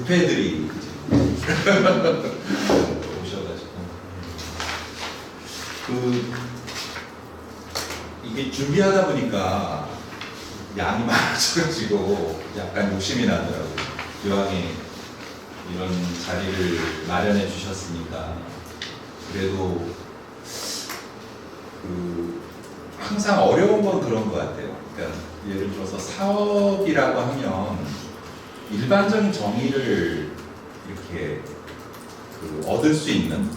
부패들이 오셔가지고 이게 준비하다 보니까 양이 많아져가지고 약간 욕심이 나더라고요. 기왕에 이런 자리를 마련해 주셨으니까 그래도 항상 어려운 건 그런 것 같아요. 그러니까 예를 들어서 사업이라고 하면 일반적인 정의를 이렇게 얻을 수 있는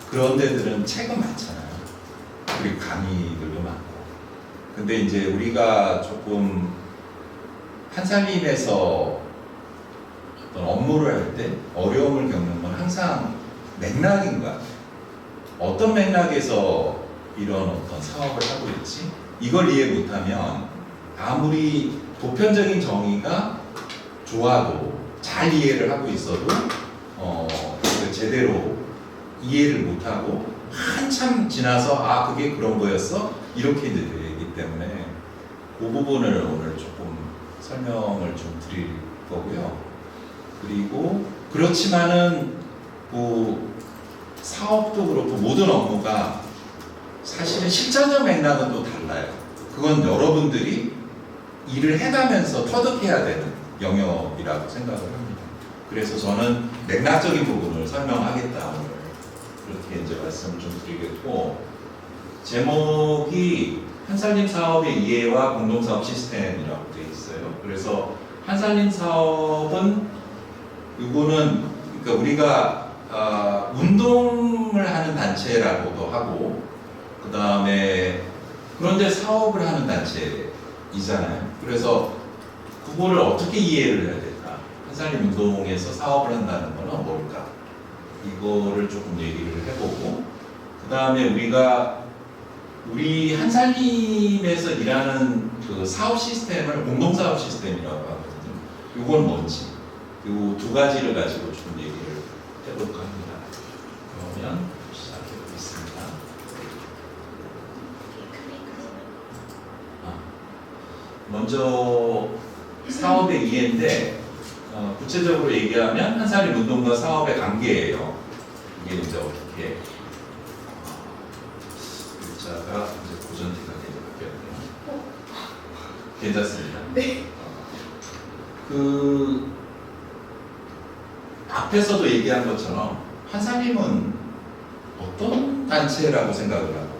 그런 데들은 책은 많잖아요. 그리고 강의들도 많고. 근데 이제 우리가 조금 한살림에서 어떤 업무를 할 때 어려움을 겪는 건 항상 맥락인 것 같아요. 어떤 맥락에서 이런 어떤 사업을 하고 있지? 이걸 이해 못하면 아무리 보편적인 정의가 좋아도 잘 이해를 하고 있어도 제대로 이해를 못하고 한참 지나서 그게 그런 거였어? 이렇게 이제 되기 때문에 그 부분을 오늘 조금 설명을 좀 드릴 거고요. 그리고 그렇지만은 사업도 그렇고 모든 업무가 사실은 실전적 맥락은 또 달라요. 그건 여러분들이 일을 해가면서 터득해야 되는 영역이라고 생각을 합니다. 그래서 저는 맥락적인 부분을 설명하겠다 오늘 그렇게 이제 말씀을 좀 드리겠고, 제목이 한살림 사업의 이해와 공동사업 시스템이라고 되어 있어요. 그래서 한살림 사업은 이거는 그러니까 우리가 운동을 하는 단체라고도 하고 그 다음에 그런데 사업을 하는 단체이잖아요. 그래서 그거를 어떻게 이해를 해야 될까? 한살림 운동에서 사업을 한다는 거는 뭘까? 이거를 조금 얘기를 해보고, 그 다음에 우리 한살림에서 일하는 그 사업 시스템을 공동사업 시스템이라고 하거든요. 이건 뭔지, 이 두 가지를 가지고 좀 얘기를 해볼까 합니다. 그러면 시작해 보겠습니다. 먼저 사업의 이해인데, 구체적으로 얘기하면 한살림 운동과 사업의 관계예요. 이게 이제 어떻게 글자가 이제 고전体가 바뀌었네요. 괜찮습니다. 네. 앞에서도 얘기한 것처럼 한살림은 어떤 단체라고 생각을 하고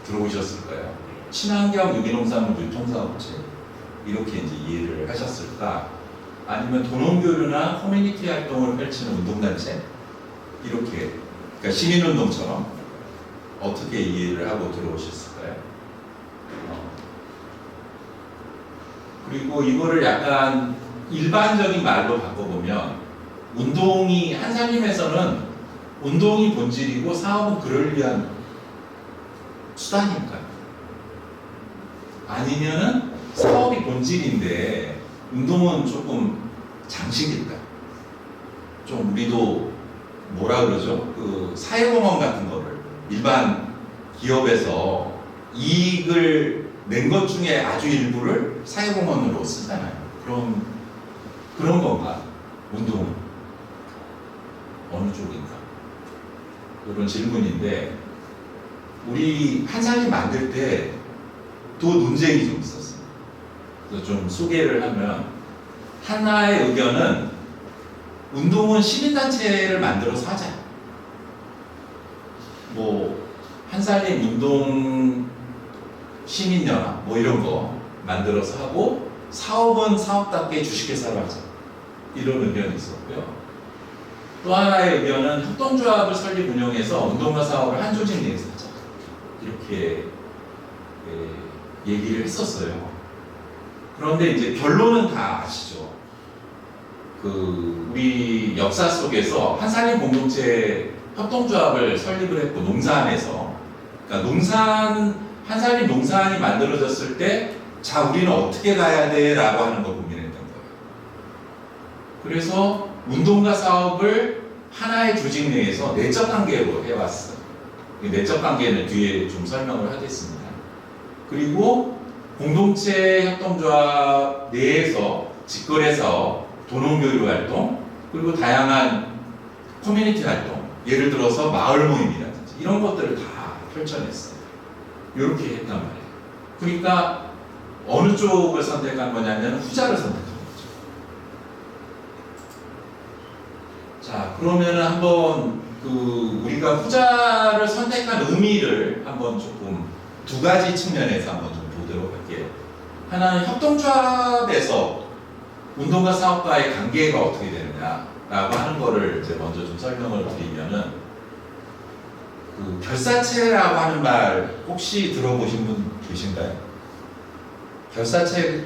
들어오셨을까요? 친환경 유기농산물 유통사업체 이렇게 이제 이해를 하셨을까? 아니면 도농교류나 커뮤니티 활동을 펼치는 운동단체 이렇게, 그러니까 시민운동처럼 어떻게 이해를 하고 들어오셨을까요? 그리고 이거를 약간 일반적인 말로 바꿔보면 운동이 한살림에서는 운동이 본질이고 사업은 그를 위한 수단일까요? 아니면은 사업이 본질인데 운동은 조금 장식일까요? 좀 우리도 뭐라 그러죠? 사회공헌 같은 거를 일반 기업에서 이익을 낸 것 중에 아주 일부를 사회공헌으로 쓰잖아요. 그런 건가? 운동은 어느 쪽인가? 이런 질문인데, 우리 한살림 만들 때 또 논쟁이 좀 있었어요. 그래서 좀 소개를 하면, 하나의 의견은 운동은 시민단체를 만들어서 하자. 한살림 운동 시민연합 이런 거 만들어서 하고, 사업은 사업답게 주식회사로 하자. 이런 의견이 있었고요. 또 하나의 의견은 협동조합을 설립 운영해서 운동과 사업을 한 조직 내에서 하자. 이렇게 얘기를 했었어요. 그런데 이제 결론은 다 아시죠? 우리 역사 속에서 한살림 공동체 협동조합을 설립을 했고, 농산에서, 그러니까 한살림 농산이 만들어졌을 때, 우리는 어떻게 가야 돼? 라고 하는 걸 고민했던 거예요. 그래서 운동과 사업을 하나의 조직 내에서 내적 관계로 해왔어요. 내적 관계는 뒤에 좀 설명을 하겠습니다. 그리고 공동체 협동조합 내에서 직거래사업, 도농교류 활동, 그리고 다양한 커뮤니티 활동, 예를 들어서 마을 모임이라든지 이런 것들을 다 펼쳐냈어요. 이렇게 했단 말이에요. 그러니까 어느 쪽을 선택한 거냐면 후자를 선택한 거죠. 자, 그러면은 한번 우리가 후자를 선택한 의미를 한번 조금 두 가지 측면에서 한번 좀 보도록 할게요. 하나는 협동조합에서 운동가 사업가의 관계가 어떻게 되느냐라고 하는 거를 이제 먼저 좀 설명을 드리면은 결사체라고 하는 말 혹시 들어보신 분 계신가요? 결사체가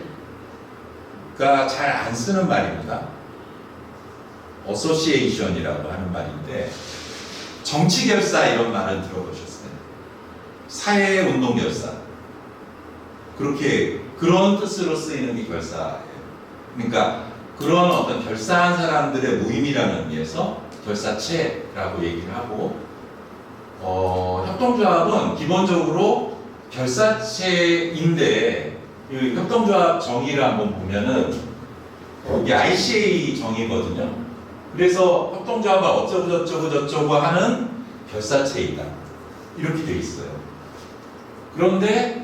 잘 안 쓰는 말입니다. 어소시에이션이라고 하는 말인데 정치 결사 이런 말은 들어보셨어요? 사회 운동 결사 그런 뜻으로 쓰이는 게 결사예요. 그러니까 그런 어떤 결사한 사람들의 모임이라는 의미에서 결사체라고 얘기를 하고 협동조합은 기본적으로 결사체인데 이 협동조합 정의를 한번 보면은 이게 ICA 정의거든요. 그래서 협동조합은 어쩌고 하는 결사체이다. 이렇게 돼 있어요. 그런데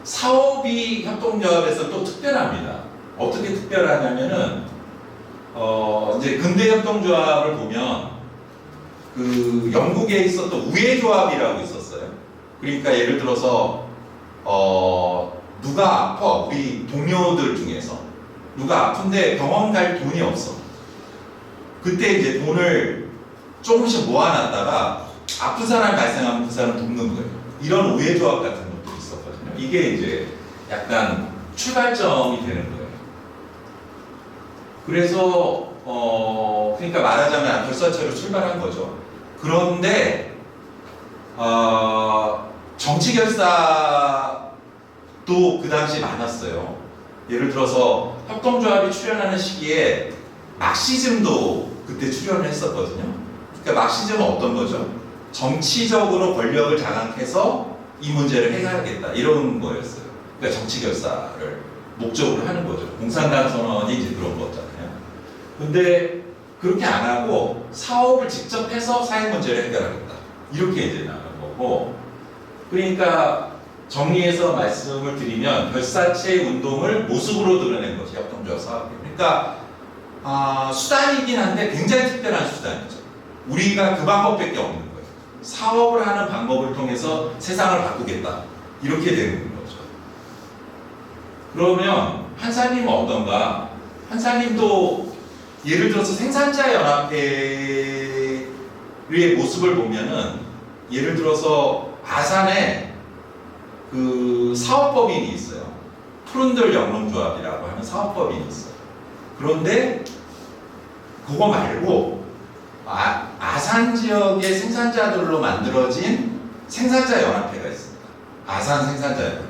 사업이 협동조합에서 또 특별합니다. 어떻게 특별하냐면은 이제 근대 협동조합을 보면 영국에 있었던 우회조합이라고 있었어요. 그러니까 예를 들어서 누가 아파, 우리 동료들 중에서 누가 아픈데 병원 갈 돈이 없어. 그때 이제 돈을 조금씩 모아놨다가 아픈 사람이 발생하면 그 사람 돕는 거예요. 이런 우회조합 같은 것도 있었거든요. 이게 이제 약간 출발점이 되는 거예요. 그래서 그러니까 말하자면 결사체로 출발한 거죠. 그런데 정치 결사도 그 당시 많았어요. 예를 들어서 협동조합이 출현하는 시기에 막시즘도 그때 출현을 했었거든요. 그러니까 막시즘은 어떤 거죠? 정치적으로 권력을 장악해서 이 문제를 해결하겠다 이런 거였어요. 그러니까 정치 결사를 목적으로 하는 거죠. 공산당 선언이 이제 그런 거잖아요. 근데 그렇게 안 하고 사업을 직접 해서 사회 문제를 해결하겠다 이렇게 이제 나간 거고, 그러니까 정리해서 말씀을 드리면 결사체 운동을 모습으로 드러낸 것이 협동조합 사업이에요. 그러니까 수단이긴 한데 굉장히 특별한 수단이죠. 우리가 그 방법밖에 없는 거예요. 사업을 하는 방법을 통해서 세상을 바꾸겠다 이렇게 되는 거죠. 그러면 한사님은 어떤가? 한사님도 예를 들어서 생산자 연합회의 모습을 보면은 예를 들어서 아산에 사업법인이 있어요. 푸른들 영농조합이라고 하는 사업법인이 있어요. 그런데 그거 말고 아산 지역의 생산자들로 만들어진 생산자 연합회가 있습니다. 아산 생산자 연합회.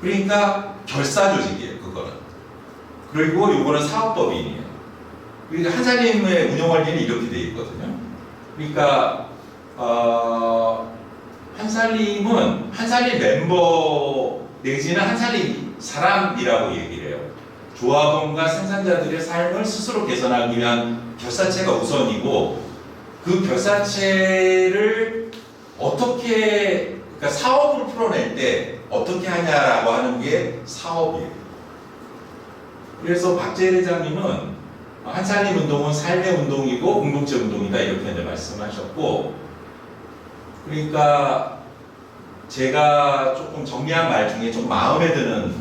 그러니까 결사 조직이에요, 그거는. 그리고 이거는 사업법인이에요. 그러니까 한살림의 운영 원리는 이렇게 돼 있거든요. 그러니까 한살림 멤버 내지는 한살림 사람이라고 얘기를 해요. 조합원과 생산자들의 삶을 스스로 개선하기 위한 결사체가 우선이고, 그 결사체를 어떻게, 그러니까 사업으로 풀어낼 때 어떻게 하냐라고 하는 게 사업이에요. 그래서 박재일 회장님은 한살림 운동은 삶의 운동이고 공동체 운동이다 이렇게 이제 말씀하셨고, 그러니까 제가 조금 정리한 말 중에 좀 마음에 드는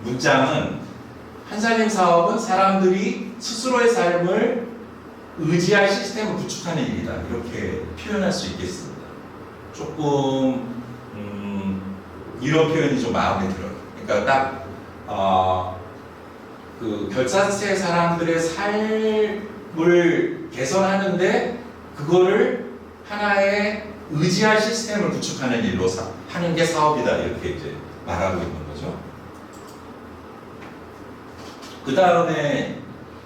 문장은 한살림 사업은 사람들이 스스로의 삶을 의지할 시스템을 구축하는 일이다 이렇게 표현할 수 있겠습니다. 조금 이런 표현이 좀 마음에 들어요. 그러니까 딱 결사체 사람들의 삶을 개선하는데 그거를 하나의 의지할 시스템을 구축하는 일로 하는 게 사업이다 이렇게 이제 말하고 있는 거죠. 그 다음에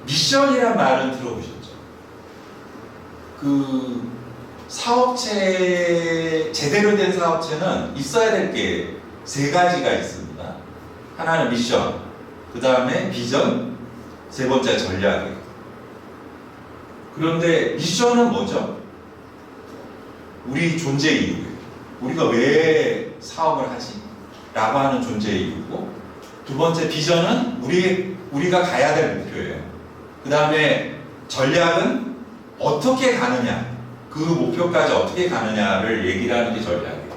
미션이란 말은 들어보셨죠? 사업체, 제대로 된 사업체는 있어야 될 게 세 가지가 있습니다. 하나는 미션, 그 다음에 비전, 세 번째 전략이에요. 그런데 미션은 뭐죠? 우리 존재 이유예요. 우리가 왜 사업을 하지? 라고 하는 존재 이유고, 두 번째 비전은 우리가 가야 될 목표예요. 그 다음에 전략은 어떻게 가느냐, 그 목표까지 어떻게 가느냐를 얘기를 하는 게 전략이에요.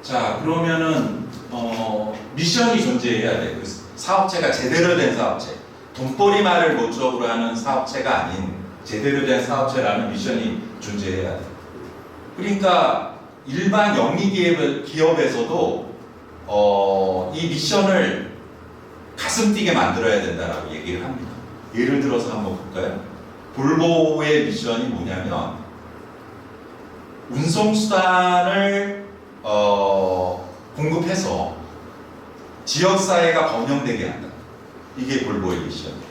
자, 그러면은 미션이 존재해야 돼요. 그 사업체가 제대로 된 사업체, 돈벌이만을 목적으로 하는 사업체가 아닌 제대로 된 사업체라는 미션이 존재해야 돼요. 그러니까 일반 영리 기업에서도 이 미션을 가슴 뛰게 만들어야 된다라고 얘기를 합니다. 예를 들어서 한번 볼까요? 볼보의 미션이 뭐냐면 운송수단을 공급해서 지역사회가 번영되게 한다. 이게 볼보의 미션이에요.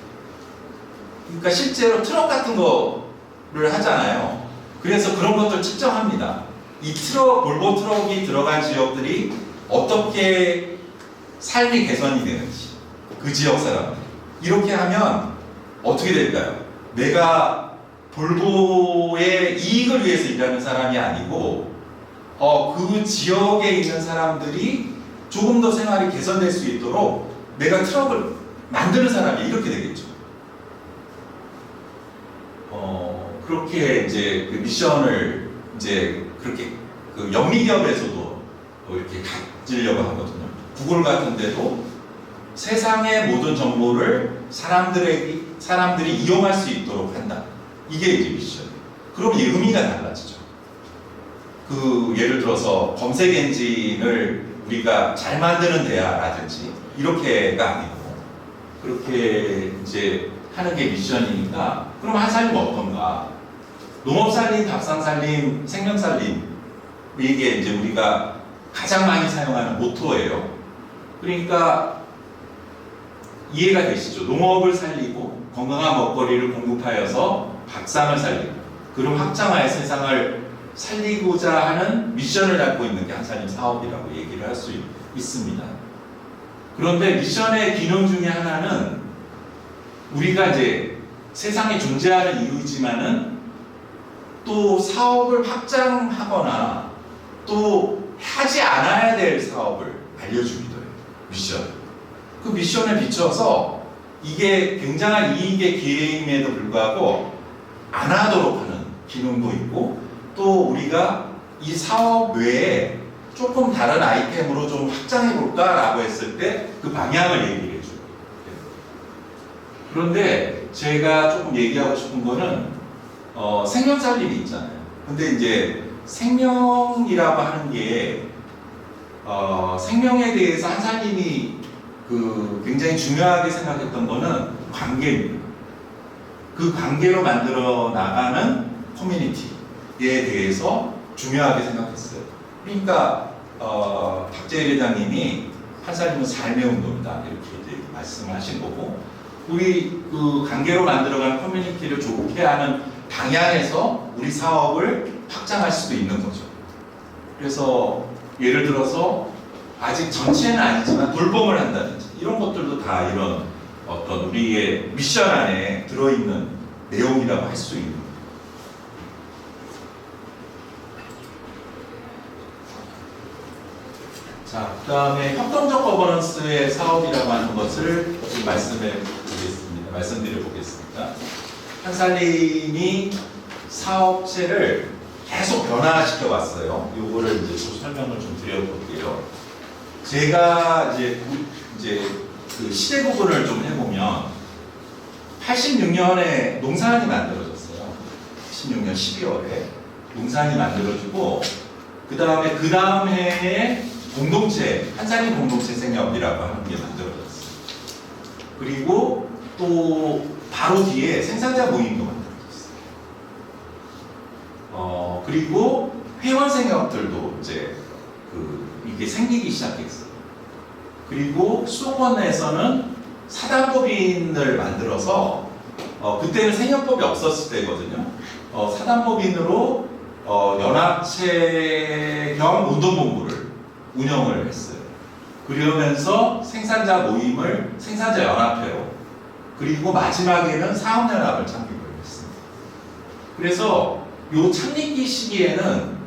그러니까 실제로 트럭 같은 거를 하잖아요. 그래서 그런 것들 측정합니다. 이 볼보 트럭이 들어간 지역들이 어떻게 삶이 개선이 되는지, 그 지역 사람들. 이렇게 하면 어떻게 될까요? 내가 볼보의 이익을 위해서 일하는 사람이 아니고 그 지역에 있는 사람들이 조금 더 생활이 개선될 수 있도록 내가 트럭을 만드는 사람이 이렇게 되겠죠. 그렇게 이제 그 미션을 이제 그렇게 그 영리기업에서도 이렇게 가지려고 하거든요. 구글 같은 데도 세상의 모든 정보를 사람들이 이용할 수 있도록 한다. 이게 이제 미션이에요. 그럼 이 의미가 달라지죠. 예를 들어서 검색 엔진을 우리가 잘 만드는 데야라든지 이렇게가 아니고 그렇게 이제 하는 게 미션이니까 그럼 한살림 어떤가? 농업살림, 밥상살림, 생명살림 이게 이제 우리가 가장 많이 사용하는 모토예요. 그러니까 이해가 되시죠? 농업을 살리고 건강한 먹거리를 공급하여서 밥상을 살리고 그런 확장하여 세상을 살리고자 하는 미션을 갖고 있는 게 한살림 사업이라고 얘기를 할 수 있습니다. 그런데 미션의 기능 중에 하나는 우리가 이제 세상에 존재하는 이유지만은 또 사업을 확장하거나 또 하지 않아야 될 사업을 알려주기도 해요. 미션. 그 미션에 비춰서 이게 굉장한 이익의 기회임에도 불구하고 안 하도록 하는 기능도 있고 또 우리가 이 사업 외에 조금 다른 아이템으로 좀 확장해 볼까라고 했을 때 그 방향을 얘기를 해줘요. 그런데 제가 조금 얘기하고 싶은 거는 생명살림이 있잖아요. 근데 이제 생명이라고 하는 게 생명에 대해서 한살림이 굉장히 중요하게 생각했던 거는 관계입니다. 그 관계로 만들어 나가는 커뮤니티에 대해서 중요하게 생각했어요. 그러니까 박재일 회장님이 한살림은 삶의 운동이다 이렇게 이제 말씀하신 거고 우리 그 관계로 만들어가는 커뮤니티를 좋게 하는 방향에서 우리 사업을 확장할 수도 있는 거죠. 그래서 예를 들어서 아직 전체는 아니지만 돌봄을 한다든지 이런 것들도 다 이런 어떤 우리의 미션 안에 들어있는 내용이라고 할 수 있는 거예요. 자, 그 다음에 협동적 거버넌스의 사업이라고 하는 것을 좀 말씀드려 보겠습니다. 한살림이 사업체를 계속 변화시켜 왔어요. 요거를 이제 좀 설명을 좀 드려볼게요. 제가 이제 그 시대 구분을 좀 해보면 86년에 농산이 만들어졌어요. 86년 12월에 농산이 만들어지고 그 다음 해에 공동체, 한살림 공동체 생협이라고 하는 게 만들어졌어요. 그리고 또 바로 뒤에 생산자 모임도 만들어졌어요. 그리고 회원 생협들도 이제 이게 생기기 시작했어요. 그리고 수도권에서는 사단법인을 만들어서 그때는 생협법이 없었을 때거든요. 사단법인으로 연합체 겸 운동본부를 운영을 했어요. 그러면서 생산자 모임을 생산자 연합회로, 그리고 마지막에는 사업연합을 창립을 했습니다. 그래서 이 창립기 시기에는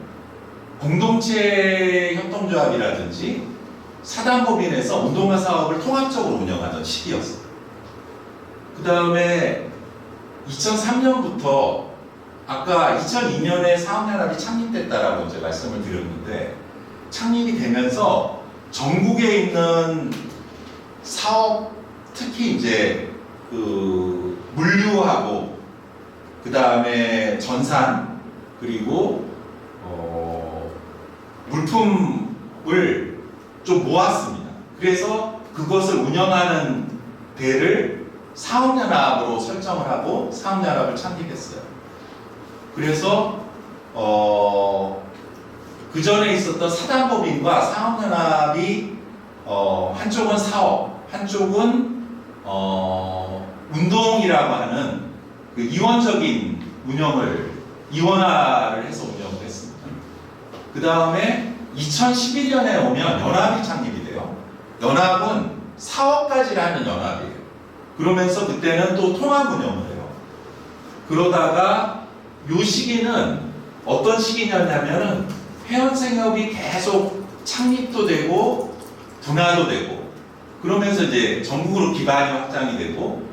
공동체 협동조합이라든지 사단법인에서 운동화 사업을 통합적으로 운영하던 시기였어요. 그 다음에 2003년부터 아까 2002년에 사업연합이 창립됐다라고 이제 말씀을 드렸는데, 창립이 되면서 전국에 있는 사업, 특히 이제 그 물류하고 그 다음에 전산, 그리고 물품을 좀 모았습니다. 그래서 그것을 운영하는 데를 사업연합으로 설정을 하고 사업연합을 창립했어요. 그래서 그 전에 있었던 사단법인과 사업연합이 한쪽은 사업, 한쪽은 운동이라고 하는 그 이원적인 운영을 이원화를 해서 운영을 했습니다. 그 다음에 2011년에 오면 연합이 창립이 돼요. 연합은 사업까지를 하는 연합이에요. 그러면서 그때는 또 통합 운영을 해요. 그러다가 이 시기는 어떤 시기냐면은 회원생협이 계속 창립도 되고 분화도 되고, 그러면서 이제 전국으로 기반이 확장이 되고,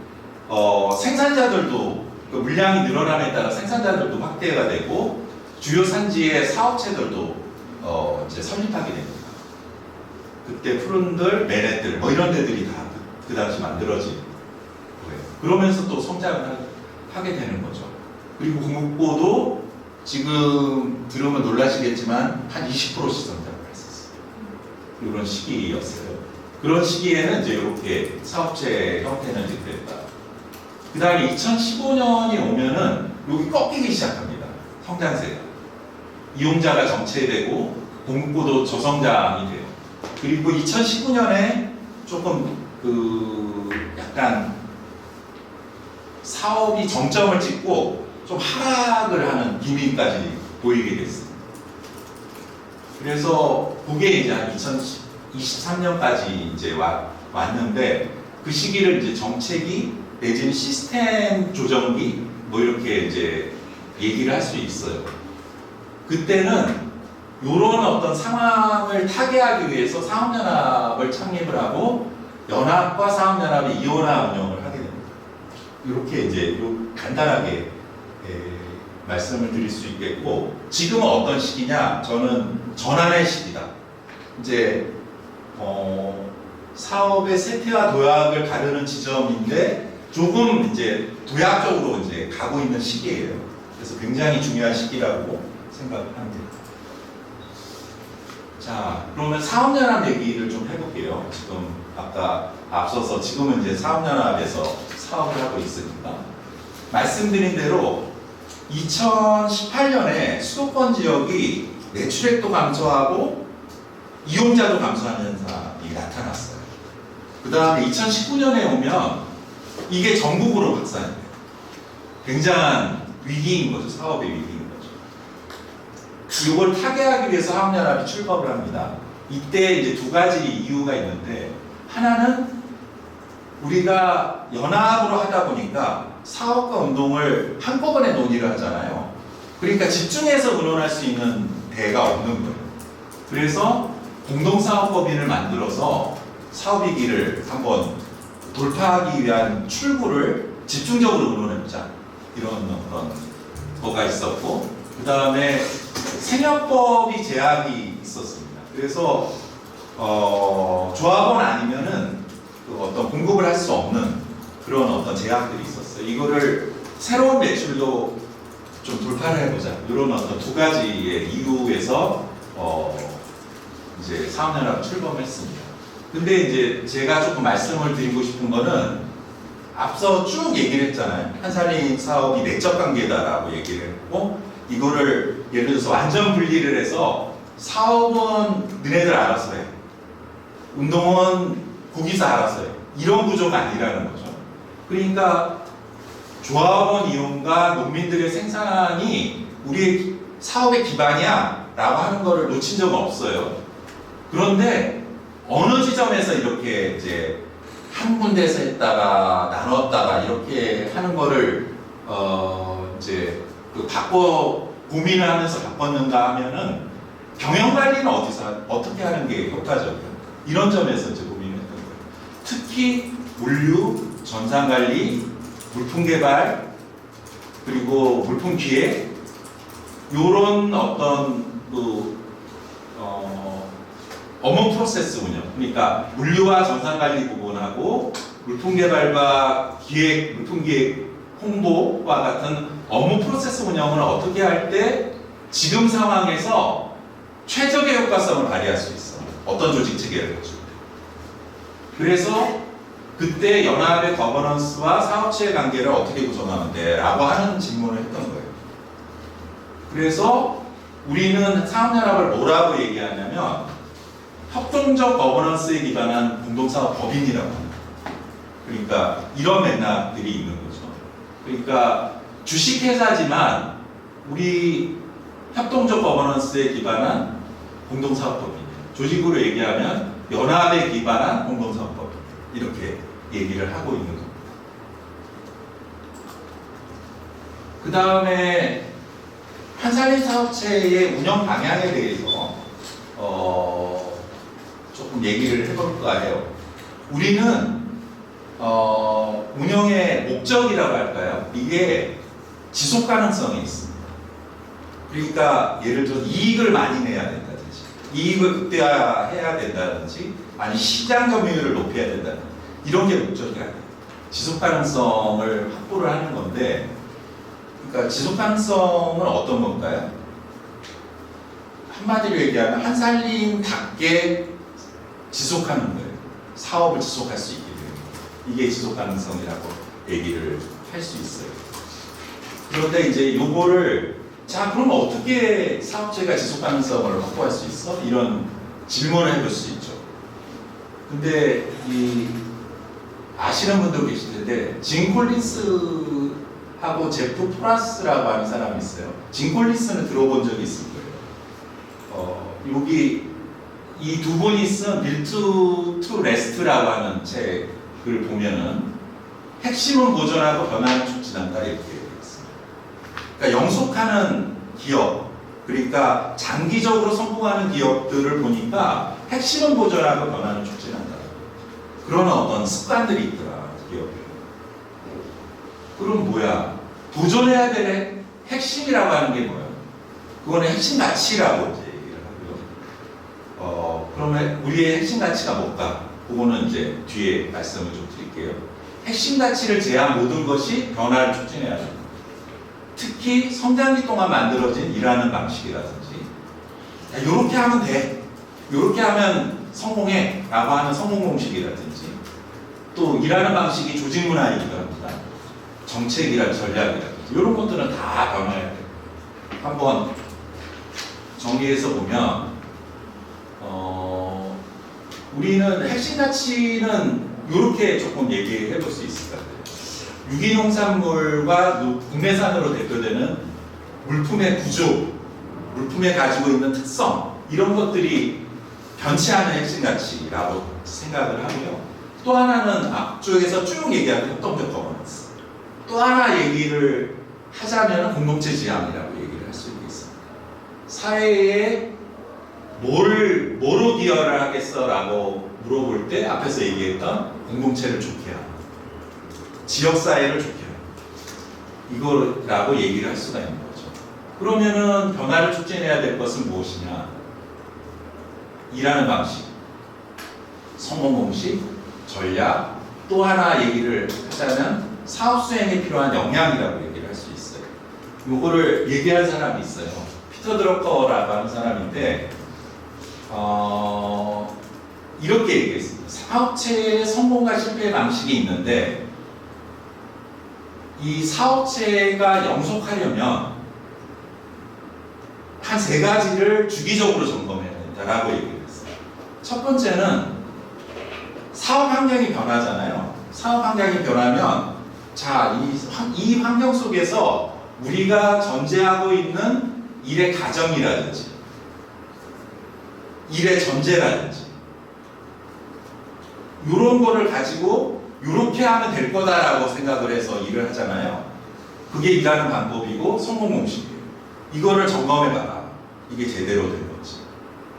생산자들도 그 물량이 늘어남에 따라 생산자들도 확대가 되고, 주요 산지의 사업체들도 이제 설립하게 됩니다. 그때 푸른들, 메렛들 뭐 이런 데들이 다 그 당시 만들어진 거예요. 그러면서 또 성장을 하게 되는 거죠. 그리고 공급고도 지금 들으면 놀라시겠지만 한 20%씩 성장을 했었어요. 이런 시기였어요. 그런 시기에는 이제 이렇게 사업체 형태는 이제 됐다. 그 다음에 2015년이 오면은 여기 꺾이기 시작합니다. 성장세가. 이용자가 정체되고 공급고도 저성장이 돼요. 그리고 2019년에 조금 약간 사업이 정점을 찍고 좀 하락을 하는 기미까지 보이게 됐습니다. 그래서 그게 이제 한 2023년까지 이제 왔는데, 그 시기를 이제 정책이 내지는 시스템 조정기 뭐 이렇게 이제 얘기를 할 수 있어요. 그때는 이런 어떤 상황을 타개하기 위해서 사업연합을 창립을 하고 연합과 사업연합의 이원화 운영을 하게 됩니다. 이렇게 이제 간단하게 말씀을 드릴 수 있겠고, 지금은 어떤 시기냐? 저는 전환의 시기다. 이제 사업의 쇠퇴와 도약을 가르는 지점인데 조금 이제 도약적으로 이제 가고 있는 시기예요. 그래서 굉장히 중요한 시기라고 생각합니다. 자, 그러면 사업연합 얘기를 좀 해볼게요. 지금 아까 앞서서 지금은 이제 사업연합에서 사업을 하고 있으니까 말씀드린 대로 2018년에 수도권 지역이 매출액도 감소하고 이용자도 감소하는 현상이 나타났어요. 그 다음에 2019년에 오면 이게 전국으로 확산이 돼요. 굉장한 위기인 거죠. 사업의 위기인 거죠. 이걸 타개하기 위해서 사업연합이 출범을 합니다. 이때 이제 두 가지 이유가 있는데, 하나는 우리가 연합으로 하다 보니까 사업과 운동을 한꺼번에 논의를 하잖아요. 그러니까 집중해서 의논할 수 있는 대가 없는 거예요. 그래서 공동사업법인을 만들어서 사업위기를 한번 돌파하기 위한 출구를 집중적으로 의논해보자, 이런 그런 거가 있었고, 그 다음에 생협법이 제약이 있었습니다. 그래서 조합원 아니면은 그 어떤 공급을 할 수 없는 그런 어떤 제약들이 있었어요. 이거를 새로운 매출도 좀 돌파를 해보자, 이런 어떤 두 가지의 이유에서 이제 사업연합 출범했습니다. 근데 이제 제가 조금 말씀을 드리고 싶은 거는, 앞서 쭉 얘기를 했잖아요. 한살림 사업이 내적 관계다라고 얘기를 했고, 이거를 예를 들어서 완전 분리를 해서 사업은 너네들 알아서 해, 운동은 거기서 알아서 해, 이런 구조가 아니라는 거죠. 그러니까 조합원 이용과 농민들의 생산이 우리의 사업의 기반이야 라고 하는 거를 놓친 적은 없어요. 그런데 어느 지점에서 이렇게 이제 한 군데에서 했다가 나눴다가 이렇게 하는 거를 이제 그 바꿔 고민을 하면서 바꿨는가 하면은 경영 관리는 어디서 어떻게 하는 게 효과적이야? 이런 점에서 이제 고민했던 거예요. 특히 물류, 전산 관리, 물품 개발, 그리고 물품 기획 이런 어떤 그 업무 프로세스 운영, 그러니까 물류와 전산 관리 부분하고 물품 개발과 기획, 물품 기획, 홍보와 같은 업무 프로세스 운영을 어떻게 할 때 지금 상황에서 최적의 효과성을 발휘할 수 있어. 어떤 조직 체계를 가지고. 그래서 그때 연합의 거버넌스와 사업체의 관계를 어떻게 구성하면 돼? 라고 하는 질문을 했던 거예요. 그래서 우리는 사업연합을 뭐라고 얘기하냐면 협동적 거버넌스에 기반한 공동사업 법인이라고 합니다. 그러니까 이런 맥락들이 있는 거죠. 그러니까 주식회사지만 우리 협동적 거버넌스에 기반한 공동사업법인, 조직으로 얘기하면 연합에 기반한 공동사업법인, 이렇게 얘기를 하고 있는 겁니다. 그 다음에 한살림 사업체의 운영 방향에 대해서 조금 얘기를 해볼까 해요. 우리는 운영의 목적이라고 할까요? 이게 지속 가능성이 있습니다. 그러니까 예를 들어서 이익을 많이 내야 된다든지, 이익을 극대화해야 된다든지, 아니 시장 점유율을 높여야 된다든지, 이런 게 목적이 아니에요. 지속 가능성을 확보를 하는 건데, 그러니까 지속 가능성은 어떤 건가요? 한마디로 얘기하면 한살림답게 지속하는 거예요. 사업을 지속할 수 있게 되는 거예요. 이게 지속 가능성이라고 얘기를 할 수 있어요. 그런데 이제 요거를 자 그럼 어떻게 사업체가 지속 가능성을 확보할 수 있어? 이런 질문을 해볼 수 있죠. 근데 이 아시는 분도 계실 텐데 진 콜린스하고 제프 프라스라고 하는 사람이 있어요. 진 콜린스는 들어본 적이 있을 거예요. 여기 이 두 분이 쓴 빌드 투 레스트라고 하는 책을 보면은 핵심은 보존하고 변화는 촉진한다 이렇게 되어 있습니다. 그러니까 영속하는 기업, 그러니까 장기적으로 성공하는 기업들을 보니까 핵심은 보존하고 변화는 촉진한다. 그런 어떤 습관들이 있더라 기업에. 그럼 뭐야? 보존해야 될 핵심이라고 하는 게 뭐야? 그거는 핵심 가치라고 이제 얘기를 하고요. 그러면 우리의 핵심 가치가 뭘까? 그거는 이제 뒤에 말씀을 좀 드릴게요. 핵심 가치를 제한 모든 것이 변화를 촉진해야 합니다. 특히 성장기 동안 만들어진 일하는 방식이라든지, 이렇게 하면 돼, 이렇게 하면 성공해 라고 하는 성공 공식이라든지, 또 일하는 방식이 조직 문화이기도 합니다. 정책이라든지 전략이라든지 이런 것들은 다 변화해야 돼요. 한번 정리해서 보면 우리는 핵심 가치는 이렇게 조금 얘기해 볼 수 있을 것 같아요. 유기농산물과 국내산으로 대표되는 물품의 구조, 물품에 가지고 있는 특성, 이런 것들이 변치 않은 핵심 가치라고 생각을 하고요. 또 하나는 앞쪽에서 쭉 얘기하는 협동적 거버넌스. 또 하나 얘기를 하자면 공동체 지향이라고 얘기를 할 수 있겠습니다. 사회에 뭐로 기여를 하겠어라고 물어볼 때 앞에서 얘기했던 공동체를 좋게 하는, 지역사회를 좋게 하는, 이거라고 얘기를 할 수가 있는 거죠. 그러면은 변화를 촉진해야 될 것은 무엇이냐? 일하는 방식, 성공 공식, 전략, 또 하나 얘기를 하자면 사업 수행에 필요한 역량이라고 얘기를 할 수 있어요. 요거를 얘기한 사람이 있어요. 피터 드러커라고 하는 사람인데 이렇게 얘기했습니다. 사업체의 성공과 실패의 방식이 있는데 이 사업체가 영속하려면 한 세 가지를 주기적으로 점검해야 된다라고 얘기를 했어요. 첫 번째는 사업 환경이 변하잖아요. 사업 환경이 변하면 자, 이 환경 속에서 우리가 전제하고 있는 일의 가정이라든지 일의 전제라든지 이런 거를 가지고 이렇게 하면 될 거다라고 생각을 해서 일을 하잖아요. 그게 일하는 방법이고 성공 공식이에요. 이거를 점검해봐라. 이게 제대로 된 건지.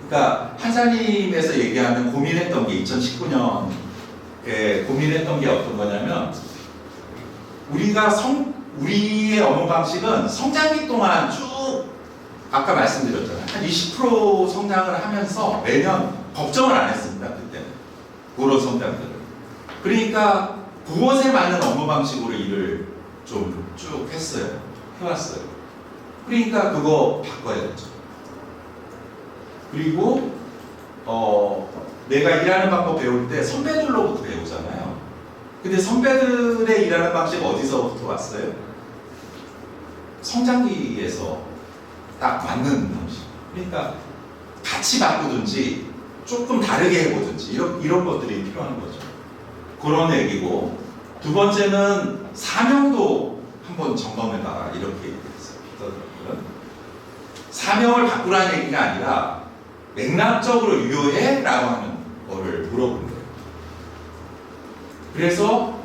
그러니까 한사님에서 얘기하는 고민했던 게 2019년에 고민했던 게 어떤 거냐면 우리의 업무 방식은 성장기 동안 쭉 아까 말씀드렸잖아요. 한 20% 성장을 하면서 매년 걱정을 안 했습니다. 그때는. 그런 성장들을. 그러니까 그것에 맞는 업무 방식으로 일을 좀 쭉 했어요. 해왔어요. 그러니까 그거 바꿔야 되죠. 그리고 내가 일하는 방법 배울 때 선배들로부터 배우잖아요. 근데 선배들의 일하는 방식 어디서부터 왔어요? 성장기에서 딱 맞는 방식. 그러니까 같이 바꾸든지 조금 다르게 해보든지 이런 것들이 필요한 거죠. 그런 얘기고, 두 번째는 사명도 한번 점검해봐라 이렇게 얘기했어요. 사명을 바꾸라는 얘기가 아니라 맥락적으로 유효해? 라고 하는 거를 물어본 거예요. 그래서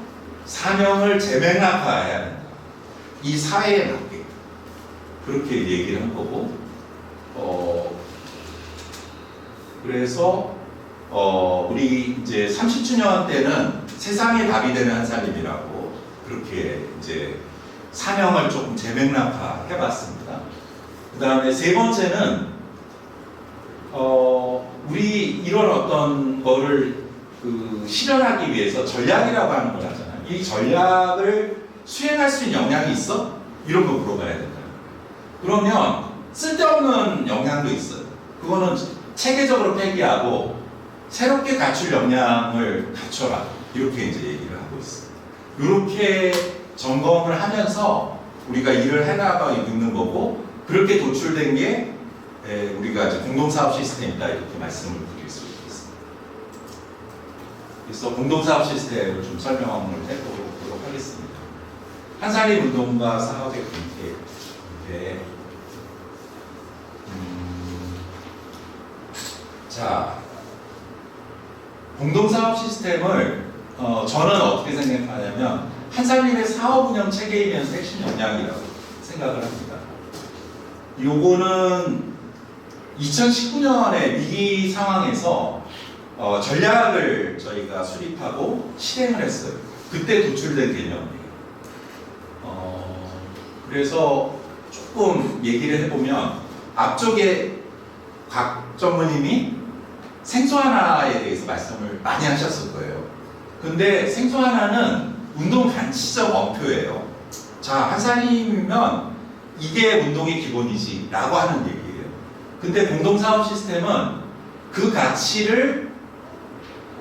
사명을 재맥락화해야 된다. 이 사회에 맞게. 그렇게 얘기를 한 거고, 그래서 우리 이제 30주년 때는 세상의 답이 되는 한사님이라고 그렇게 이제 사명을 조금 재맥락화 해봤습니다. 그 다음에 세 번째는 우리 이런 어떤 거를 실현하기 위해서 전략이라고 하는 걸 하잖아요. 이 전략을 수행할 수 있는 역량이 있어? 이런 거 물어봐야 된다. 그러면 쓸데없는 역량도 있어요. 그거는 체계적으로 폐기하고 새롭게 갖출 역량을 갖춰라. 이렇게 이제 얘기를 하고 있어요. 이렇게 점검을 하면서 우리가 일을 해나가 있는 거고, 그렇게 도출된 게 우리가 이제 공동사업 시스템이다 이렇게 말씀을 드릴 수 있습니다. 그래서 공동사업 시스템을 좀 설명을 해보도록 하겠습니다. 한사림 운동과 사업의 관계. 자, 공동사업 시스템을 저는 어떻게 생각하냐면 한사림의 사업 운영 체계이면서 핵심 역량이라고 생각을 합니다. 요거는 2019년에 위기 상황에서 전략을 저희가 수립하고 실행을 했어요. 그때 도출된 개념이에요. 그래서 조금 얘기를 해보면 앞쪽에 곽 전무님이 생소 하나에 대해서 말씀을 많이 하셨을 거예요. 근데 생소 하나는 운동 가치적 엄표예요. 자, 한사님이면 이게 운동의 기본이지 라고 하는 얘기예요. 근데 공동사업 시스템은 그 가치를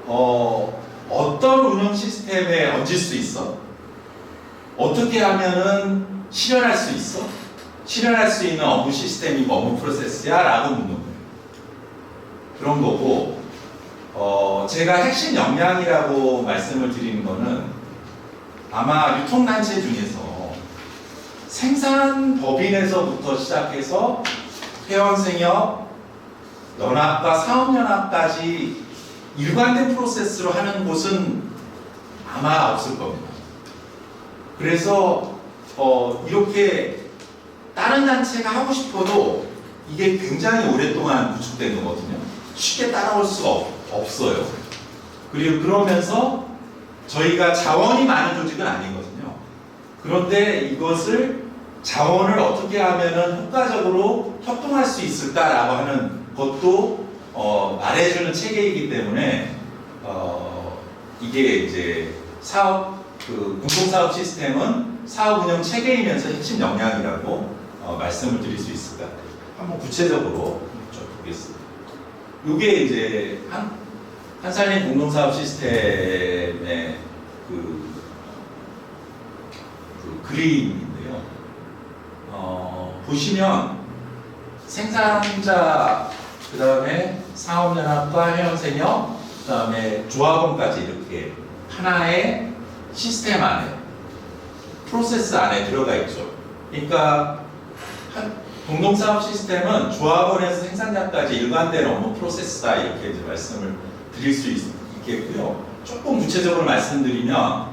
어떤 운영 시스템에 얹을 수 있어? 어떻게 하면은 실현할 수 있어? 실현할 수 있는 업무 시스템이고 업무 프로세스야? 라고 묻는 거예요. 그런 거고, 제가 핵심 역량이라고 말씀을 드리는 거는 아마 유통단체 중에서 생산법인에서부터 시작해서 회원생협, 연합과 사업연합까지 일관된 프로세스로 하는 곳은 아마 없을 겁니다. 그래서 이렇게 다른 단체가 하고 싶어도 이게 굉장히 오랫동안 구축된 거거든요. 쉽게 따라올 수가 없어요. 그리고 그러면서 저희가 자원이 많은 조직은 아니거든요. 그런데 이것을 자원을 어떻게 하면 효과적으로 협동할 수 있을까라고 하는 것도 말해주는 체계이기 때문에 이게 이제 공동사업 시스템은 사업 운영 체계이면서 핵심 역량이라고 말씀을 드릴 수 있을 것 같아요. 한번 구체적으로 좀 보겠습니다. 이게 이제 한사림 공동사업 시스템의 그 그림인데요. 보시면 생산자, 그 다음에 사업연합과 회원생협, 그 다음에 조합원까지 이렇게 하나의 시스템 안에, 프로세스 안에 들어가 있죠. 그러니까 공동사업 시스템은 조합원에서 생산자까지 일관된 업무 프로세스다 이렇게 이제 말씀을 드릴 수 있겠고요. 조금 구체적으로 말씀드리면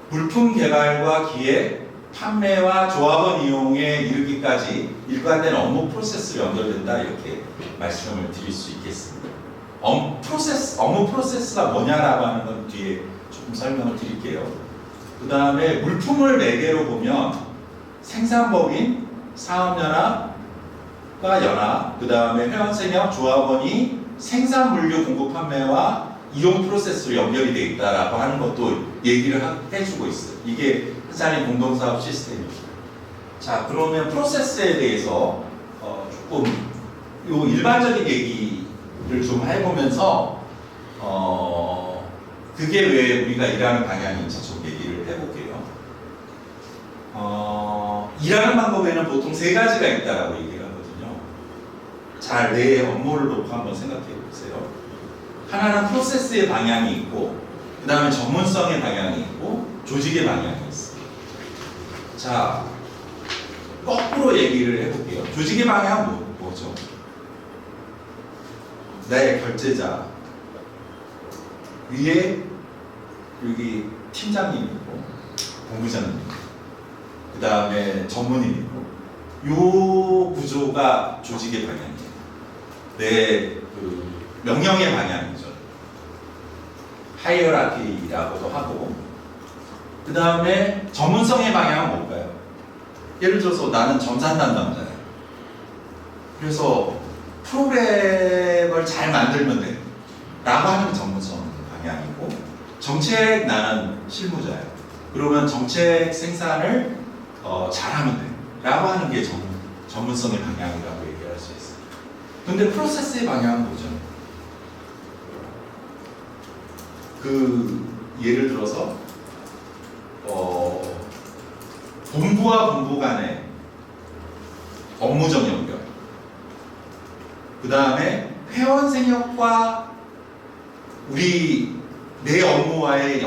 물품 개발과 기획, 판매와 조합원 이용에 이르기까지 일관된 업무 프로세스로 연결된다 이렇게 말씀을 드릴 수 있겠습니다. 업무 프로세스가 뭐냐라고 하는 건 뒤에 조금 설명을 드릴게요. 그 다음에 물품을 매개로 보면 생산법인, 사업연합과 연합, 그 다음에 회원생협, 조합원이 생산물류 공급 판매와 이용 프로세스로 연결이 되어 있다라고 하는 것도 얘기를 해주고 있어요. 이게 한산리 공동사업 시스템입니다. 자, 그러면 프로세스에 대해서 조금 요 일반적인 얘기를 좀 해보면서 그게 왜 우리가 일하는 방향인지 좀 얘기를 해볼게요. 일하는 방법에는 보통 세 가지가 있다라고 얘기를 하거든요. 잘 내 업무를 놓고 한번 생각해 보세요. 하나는 프로세스의 방향이 있고, 그 다음에 전문성의 방향이 있고, 조직의 방향이 있어요. 자, 거꾸로 얘기를 해볼게요. 조직의 방향은 뭐죠? 내 결제자 위에 여기 팀장님 있고, 본부장님 있고, 그 다음에 전문인 있고, 요 구조가 조직의 방향이에요. 내 명령의 방향이죠. 하이어라키라고도 하고, 그 다음에 전문성의 방향은 뭘까요? 예를 들어서 나는 전산 담당자예요. 그래서 프로그램을 잘 만들면 돼 라고 하는 전문성 방향이고, 정책 나는 실무자예요. 그러면 정책 생산을 잘하면 돼 라고 하는 게 전문성의 방향이라고 얘기할 수 있어요. 근데 프로세스의 방향은 뭐죠? 예를 들어서 본부와 본부 간의 업무적 연결, 그 다음에 회원 생협과 내 업무와의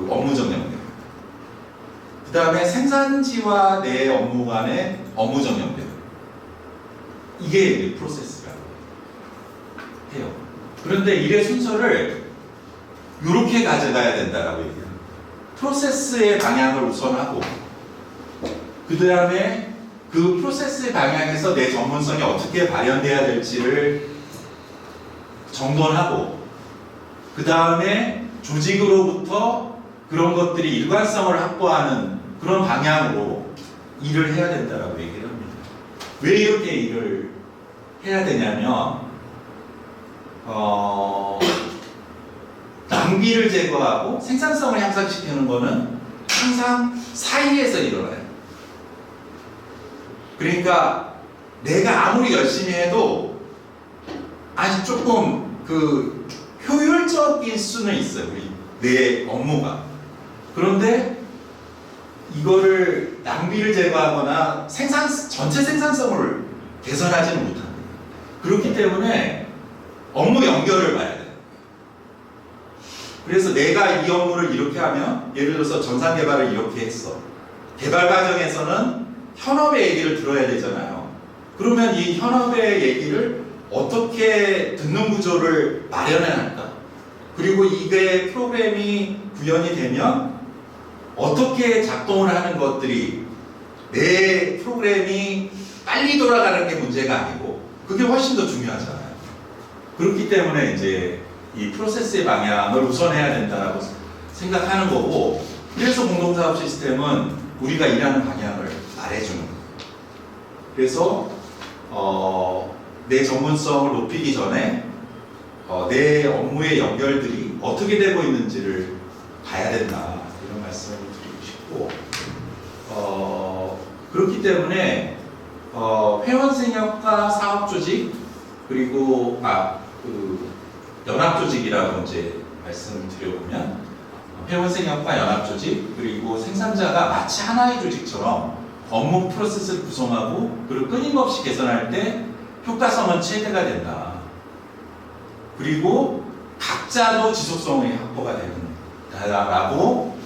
업무적 연결, 그 다음에 생산지와 내 업무 간의 업무적 연결, 이게 프로세스라고 해요. 그런데 일의 순서를 이렇게 가져가야 된다라고 얘기해요. 프로세스의 방향을 우선하고, 그 다음에 그 프로세스의 방향에서 내 전문성이 어떻게 발현돼야 될지를 정돈하고, 그 다음에 조직으로부터 그런 것들이 일관성을 확보하는 그런 방향으로 일을 해야 된다라고 얘기를 합니다. 왜 이렇게 일을 해야 되냐면 낭비를 제거하고 생산성을 향상시키는 것은 항상 사이에서 일어나요. 그러니까 내가 아무리 열심히 해도 아직 조금 효율적일 수는 있어요. 내 업무가. 그런데 이거를 낭비를 제거하거나 전체 생산성을 개선하지는 못합니다. 그렇기 때문에 업무 연결을 봐야 돼요. 그래서 내가 이 업무를 이렇게 하면, 예를 들어서 전산 개발을 이렇게 했어. 개발 과정에서는 현업의 얘기를 들어야 되잖아요. 그러면 이 현업의 얘기를 어떻게 듣는 구조를 마련해야 할까? 그리고 이게 프로그램이 구현이 되면 어떻게 작동을 하는 것들이, 내 프로그램이 빨리 돌아가는 게 문제가 아니고 그게 훨씬 더 중요하잖아요. 그렇기 때문에 이제 이 프로세스의 방향을 우선해야 된다고 생각하는 거고, 그래서 공동사업 시스템은 우리가 일하는 방향을 말해주는 거예요. 그래서 내 전문성을 높이기 전에 내 업무의 연결들이 어떻게 되고 있는지를 봐야 된다, 이런 말씀을 드리고 싶고, 그렇기 때문에 회원생협과 사업조직, 그리고 연합조직이라고 이제 말씀을 드려보면, 회원생협과 연합조직, 그리고 생산자가 마치 하나의 조직처럼 업무 프로세스를 구성하고 그리고 끊임없이 개선할 때 효과성은 최대가 된다. 그리고 각자도 지속성이 확보가 된다라고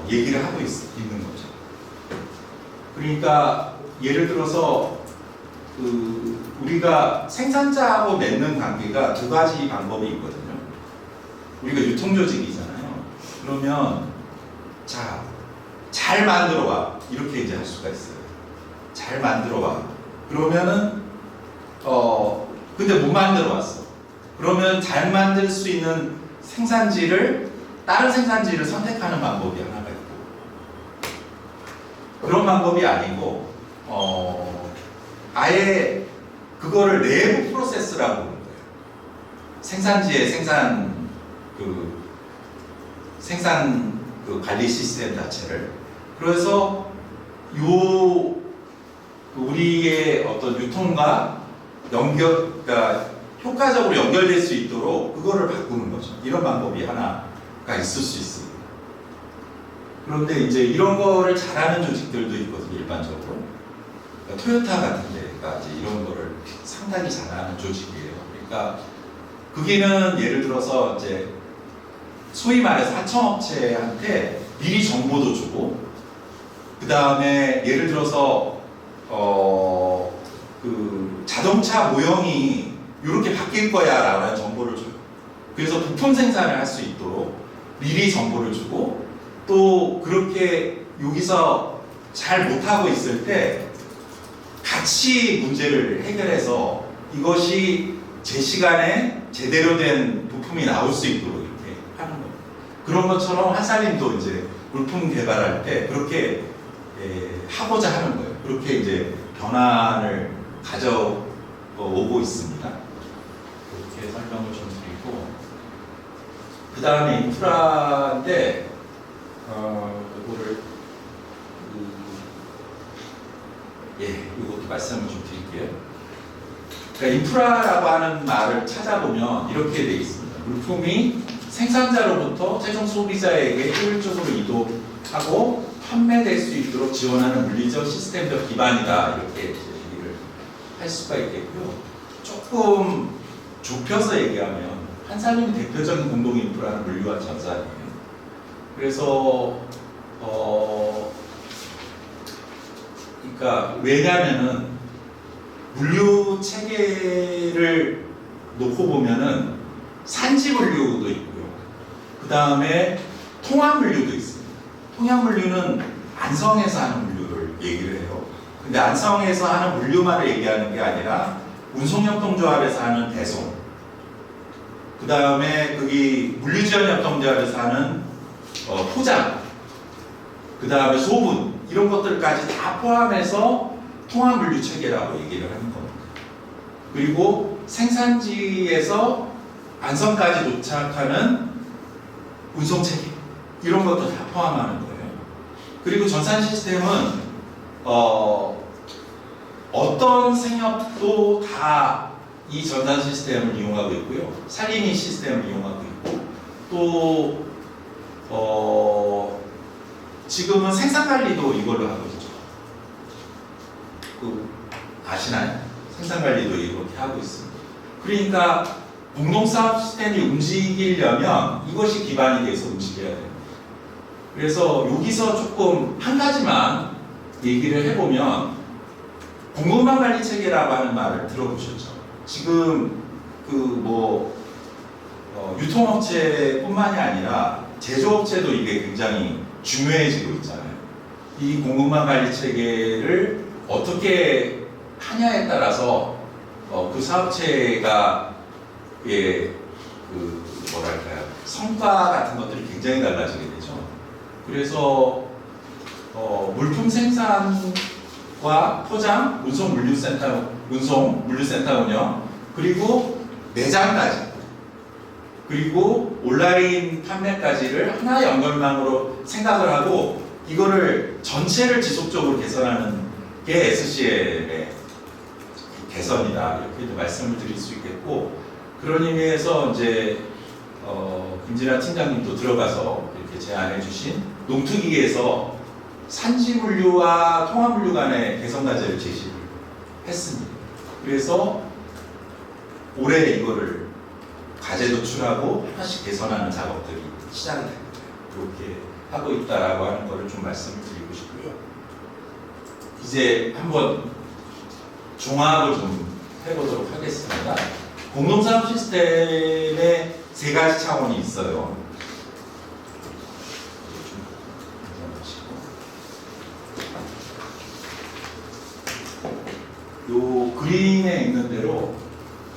얘기를 하고 있는 거죠. 그러니까 예를 들어서 우리가 생산자하고 맺는 관계가 두 가지 방법이 있거든요. 우리가 유통조직이잖아요. 그러면 자, 잘 만들어와 이렇게 이제 할 수가 있어요. 잘 만들어와. 그러면은 근데 못 만들어 왔어. 그러면 잘 만들 수 있는 생산지를 다른 생산지를 선택하는 방법이 하나가 있고, 그런 방법이 아니고 아예 그거를 내부 프로세스라고 부르는 거예요. 생산지의 생산 관리 시스템 자체를. 그래서 우리의 어떤 유통과 그러니까 효과적으로 연결될 수 있도록 그거를 바꾸는 거죠. 이런 방법이 하나가 있을 수 있습니다. 그런데 이제 이런 거를 잘하는 조직들도 있거든요, 일반적으로. 그러니까 토요타 같은 데가 이제 이런 거를 상당히 잘하는 조직이에요. 그러니까 거기는 예를 들어서 이제 소위 말해서 하청업체한테 미리 정보도 주고, 그 다음에 예를 들어서 자동차 모형이 이렇게 바뀔 거야 라는 정보를 줘요. 그래서 부품 생산을 할 수 있도록 미리 정보를 주고, 또 그렇게 여기서 잘 못하고 있을 때 같이 문제를 해결해서 이것이 제 시간에 제대로 된 부품이 나올 수 있도록 이렇게 하는 거예요. 그런 것처럼 한살림도 이제 물품 개발할 때 그렇게 하고자 하는 거예요. 그렇게 이제 변화를 가져오고 있습니다. 이렇게 설명을 좀 드리고, 그 다음에 인프라인데 이거를 이것도 말씀을 좀 드릴게요. 그러니까 인프라라고 하는 말을 찾아보면 이렇게 되어 있습니다. 물품이 생산자로부터 최종 소비자에게 효율적으로 이동하고 판매될 수 있도록 지원하는 물리적 시스템적 기반이다, 이렇게 얘기를 할 수가 있겠고요. 조금 좁혀서 얘기하면 한살림의 대표적인 공동 인프라는 물류와 전산이에요. 그래서 그러니까 왜냐면은 물류 체계를 놓고 보면은 산지 물류도 있고요. 그 다음에 통합 물류도 있습니다. 통합 물류는 안성에서 하는 물류를 얘기를 해요. 근데 안성에서 하는 물류만을 얘기하는 게 아니라 운송협동조합에서 하는 배송, 그 다음에 거기 물류지원협동조합에서 하는 포장, 그 다음에 소분, 이런 것들까지 다 포함해서 통합 물류 체계라고 얘기를 하는 겁니다. 그리고 생산지에서 안성까지 도착하는 운송 체계, 이런 것도 다 포함하는 거예요. 그리고 전산 시스템은 어떤 생협도 다 이 전산 시스템을 이용하고 있고요. 살림이 시스템을 이용하고 있고, 또 지금은 생산관리도 이걸로 하고 있죠. 아시나요? 생산관리도 이렇게 하고 있습니다. 그러니까 공동사업 시스템이 움직이려면 이것이 기반이 돼서 움직여야 됩니다. 그래서 여기서 조금 한 가지만 얘기를 해보면, 공급망 관리 체계라고 하는 말을 들어보셨죠? 지금 유통업체뿐만이 아니라 제조업체도 이게 굉장히 중요해지고 있잖아요. 이 공급망 관리 체계를 어떻게 하냐에 따라서 그 사업체가 성과 같은 것들이 굉장히 달라지게 되죠. 그래서 물품 생산과 포장, 운송 물류센터 운영, 그리고 매장까지, 그리고 온라인 판매까지를 하나의 연결망으로 생각을 하고 이거를 전체를 지속적으로 개선하는 게 SCM의 개선이다, 이렇게 말씀을 드릴 수 있겠고, 그런 의미에서 이제 김진아 팀장님도 들어가서 이렇게 제안해 주신 농특위에서 산지 물류와 통합 물류 간의 개선 과제를 제시를 했습니다. 그래서 올해 이거를 과제 도출하고 하나씩 개선하는 작업들이 시작이 됩니다. 이렇게 하고 있다라고 하는 거를 좀 말씀을 드리고 싶고요. 이제 한번 종합을 좀 해보도록 하겠습니다. 공동사업 시스템의 세 가지 차원이 있어요. 요 그림에 있는 대로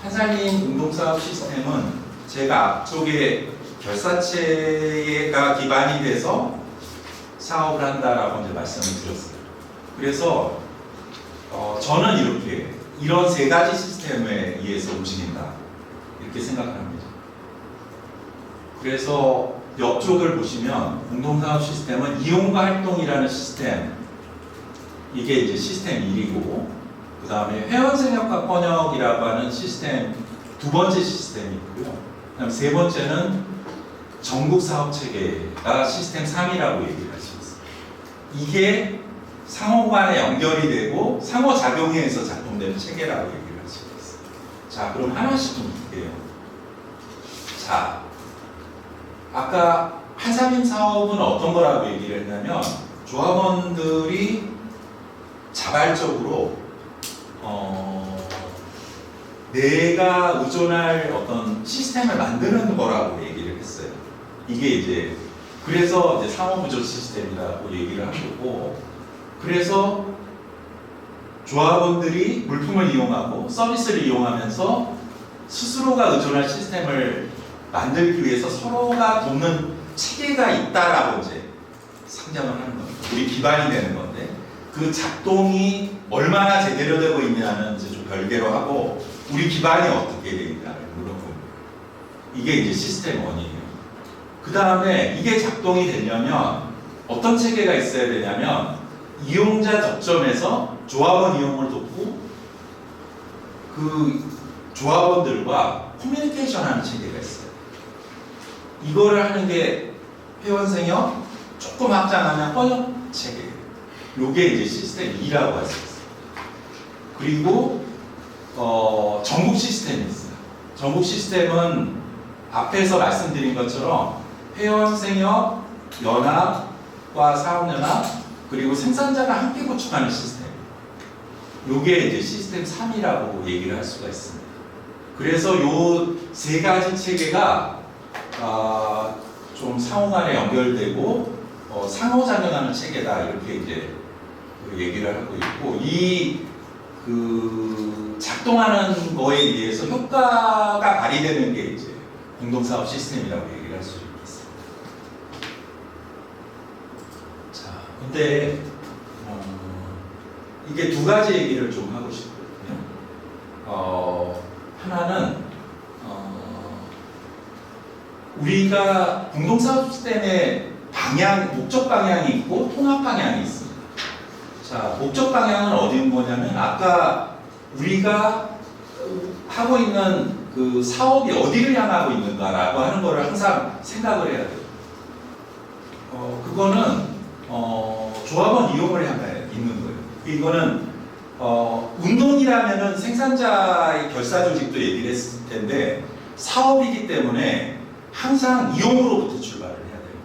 한살림 공동사업 시스템은 제가 앞쪽에 결사체가 기반이 돼서 사업을 한다라고 이제 말씀을 드렸어요. 그래서 저는 이런 세 가지 시스템에 의해서 움직인다 이렇게 생각합니다. 그래서 옆쪽을 보시면 공동사업 시스템은 이용과 활동이라는 시스템, 이게 이제 시스템 1이고, 그 다음에 회원생협과 번역이라고 하는 시스템 두 번째 시스템이 있고요. 그 다음에 세 번째는 전국사업체계가 시스템 3이라고 얘기를 할 수 있어요. 이게 상호 간에 연결이 되고 상호작용에 의해서 작동되는 체계라고 얘기를 할 수 있어요. 자, 그럼 하나씩 좀 볼게요. 자, 아까 한살림 사업은 어떤 거라고 얘기를 했냐면 조합원들이 자발적으로 내가 의존할 어떤 시스템을 만드는 거라고 얘기를 했어요. 이게 이제 그래서 이제 상호부조 시스템이라고 얘기를 하고, 그래서 조합원들이 물품을 이용하고 서비스를 이용하면서 스스로가 의존할 시스템을 만들기 위해서 서로가 돕는 체계가 있다라고 이제 상정을 하는 겁니다. 우리 기반이 되는 건데, 그 작동이 얼마나 제대로 되고 있냐는 이제 좀 별개로 하고 우리 기반이 어떻게 되어 있냐를 물어봅니다. 이게 이제 시스템 1이에요. 그 다음에 이게 작동이 되려면 어떤 체계가 있어야 되냐면 이용자 접점에서 조합원 이용을 돕고 그 조합원들과 커뮤니케이션 하는 체계가 있어요. 이거를 하는 게 회원생협, 조금 확장하면 번역 체계. 요게 이제 시스템 2라고 할 수 있어요. 그리고 전국 시스템이 있어요. 전국 시스템은 앞에서 말씀드린 것처럼 회원생협, 연합과 사업연합, 그리고 생산자가 함께 구축하는 시스템. 요게 이제 시스템 3이라고 얘기를 할 수가 있습니다. 그래서 요 세 가지 체계가 좀 상호 간에 연결되고 상호작용하는 체계다 이렇게 이제 얘기를 하고 있고, 이 작동하는 거에 의해서 효과가 발휘되는 게 이제 공동사업 시스템이라고 얘기를 할 수 있습니다. 자, 근데 이게 두 가지 얘기를 좀 하고 싶거든요. 하나는 우리가 공동사업 시스템의 목적 방향이 있고 통합 방향이 있습니다. 자, 목적 방향은 어디인 거냐면 아까 우리가 하고 있는 그 사업이 어디를 향하고 있는가라고 하는 거를 항상 생각을 해야 돼요. 그거는 조합원 이용을 향해 있는 거예요. 이거는 운동이라면은 생산자의 결사 조직도 얘기를 했을 텐데 사업이기 때문에 항상 이용으로부터 출발을 해야 돼요.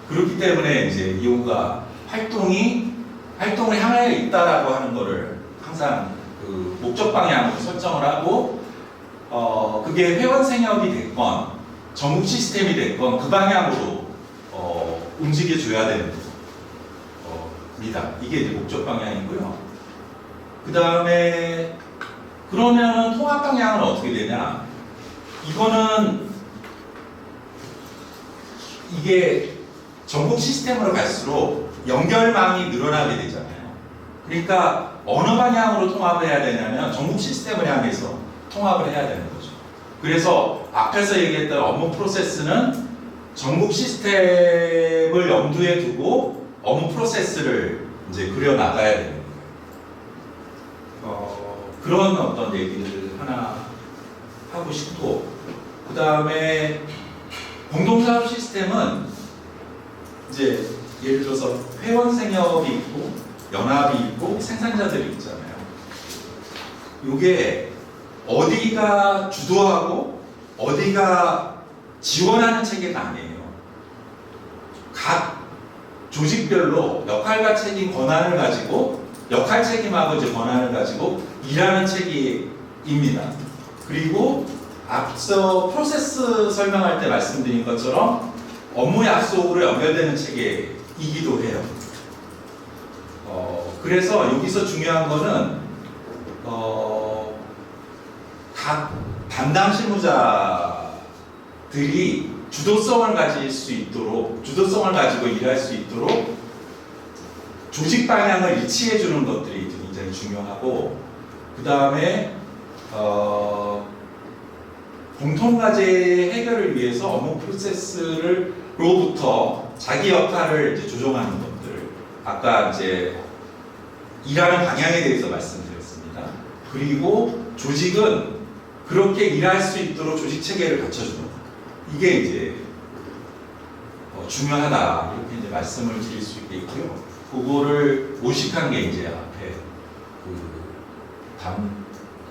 그렇기 때문에 이제 이용과 활동을 향하여 있다라고 하는 거를 항상 그 목적 방향으로 설정을 하고, 그게 회원생협이 됐건 전국 시스템이 됐건 그 방향으로 움직여줘야 되는 겁니다. 이게 이제 목적 방향이고요. 그 다음에 그러면은 통합 방향은 어떻게 되냐? 이거는 이게 전국 시스템으로 갈수록 연결망이 늘어나게 되잖아요. 그러니까 어느 방향으로 통합을 해야 되냐면 전국 시스템을 향해서 통합을 해야 되는 거죠. 그래서 앞에서 얘기했던 업무 프로세스는 전국 시스템을 염두에 두고 업무 프로세스를 이제 그려 나가야 되는 거예요. 그런 어떤 얘기를 하나 하고 싶고, 그 다음에 공동사업 시스템은 이제 예를 들어서 회원생협이 있고 연합이 있고 생산자들이 있잖아요. 이게 어디가 주도하고 어디가 지원하는 체계가 아니에요. 각 조직별로 역할과 책임 권한을 가지고 역할 책임하고 이제 권한을 가지고 일하는 체계입니다. 그리고 앞서 프로세스 설명할 때 말씀드린 것처럼 업무 약속으로 연결되는 체계이기도 해요. 그래서 여기서 중요한 거는 각 담당 실무자들이 주도성을 가지고 일할 수 있도록 조직 방향을 일치해 주는 것들이 굉장히 중요하고, 그 다음에 공통과제 해결을 위해서 업무 프로세스로부터 자기 역할을 이제 조정하는 것들, 아까 이제 일하는 방향에 대해서 말씀드렸습니다. 그리고 조직은 그렇게 일할 수 있도록 조직 체계를 갖춰주는 것, 이게 이제 중요하다, 이렇게 이제 말씀을 드릴 수 있겠고요. 그거를 모식한 게 이제 앞에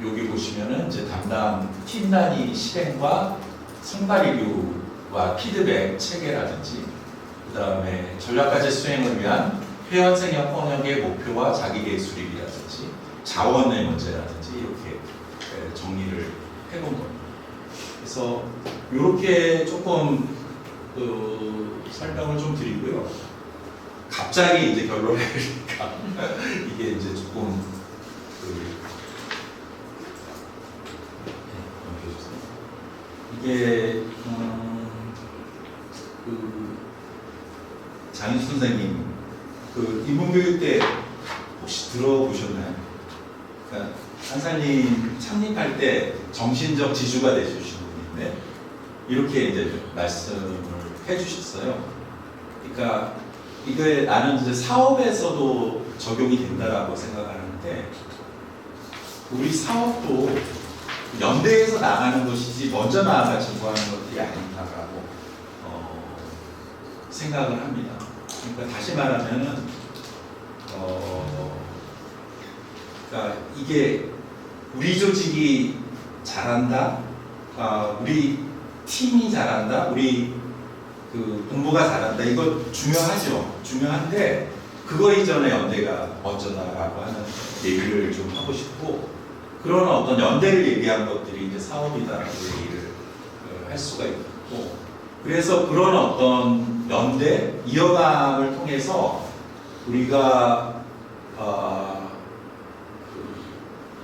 여기 보시면은 이제 담당 팀 단위 실행과 성과 리뷰와 피드백 체계라든지, 그 다음에 전략과제 수행을 위한 회원 생활 번역의 목표와 자기계획 수립이라든지 자원의 문제라든지 이렇게 정리를 해본 겁니다. 그래서 이렇게 조금 설명을 좀 드리고요. 갑자기 이제 결론을 내리니까 이게 이제 조금 이게 장윤수 선생님 인문교육 때 혹시 들어보셨나요? 그러니까 한살림 창립할 때 정신적 지주가 되주신 분인데 이렇게 이제 말씀을 해주셨어요. 그러니까 이게 나는 이제 사업에서도 적용이 된다라고 생각하는데, 우리 사업도 연대에서 나가는 것이지 먼저 나아가 진구하는 것들이 아닌가라고 생각을 합니다. 그러니까 다시 말하면은 그러니까 이게 우리 조직이 잘한다, 우리 팀이 잘한다, 우리 본부가 잘한다, 이거 중요하죠. 중요한데 그거 이전에 연대가 먼저다라고 하는 얘기를 좀 하고 싶고, 그런 어떤 연대를 얘기한 것들이 이제 사업이다라고 얘기를 할 수가 있고, 그래서 그런 어떤 연대 이어감을 통해서 우리가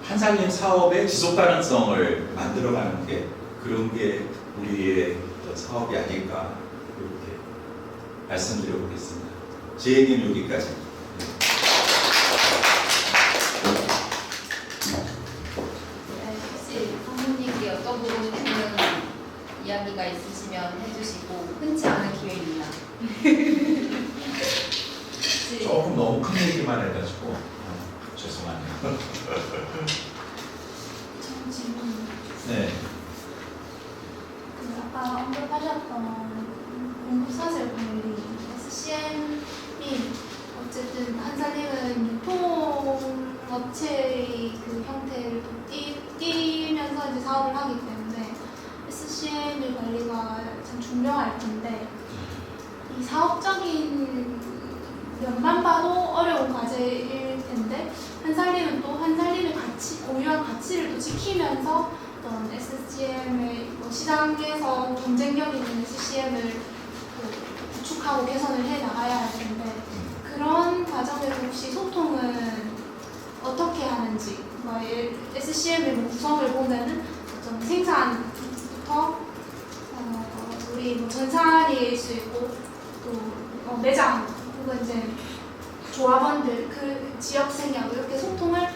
한살림 사업의 지속 가능성을 만들어가는 게, 그런 게 우리의 어떤 사업이 아닐까, 이렇게 말씀드려보겠습니다. 제 얘기는 여기까지. 혹시 부모님께 여쭤보고 싶은 이야기가 있으시면 해주시고, 흔치 않은 기회입니다. 조금 너무 큰 얘기만 해가지고 죄송하네요. 전 질문. 네. 아까 언급하셨던 공급사슬 관리, SCM이 어쨌든 한살림은 유통업체의 그 형태를 띠면서 이제 사업을 하기 때문에 SCM 관리가 참 중요할 텐데, 이 사업적인 면만 봐도 어려운 과제일 텐데, 한살림은 또 한살림의 가치, 고유한 가치를 또 지키면서 어떤 SCM의 시장에서 경쟁력 있는 SCM을 구축하고 개선을 해 나가야 할 텐데, 그런 과정에서 혹시 소통은 어떻게 하는지, SCM의 구성을 보면은 어떤 생산부터 우리 전산일 수 있고, 또 매장 혹은 이제 조합원들, 그 지역 생약, 이렇게 소통을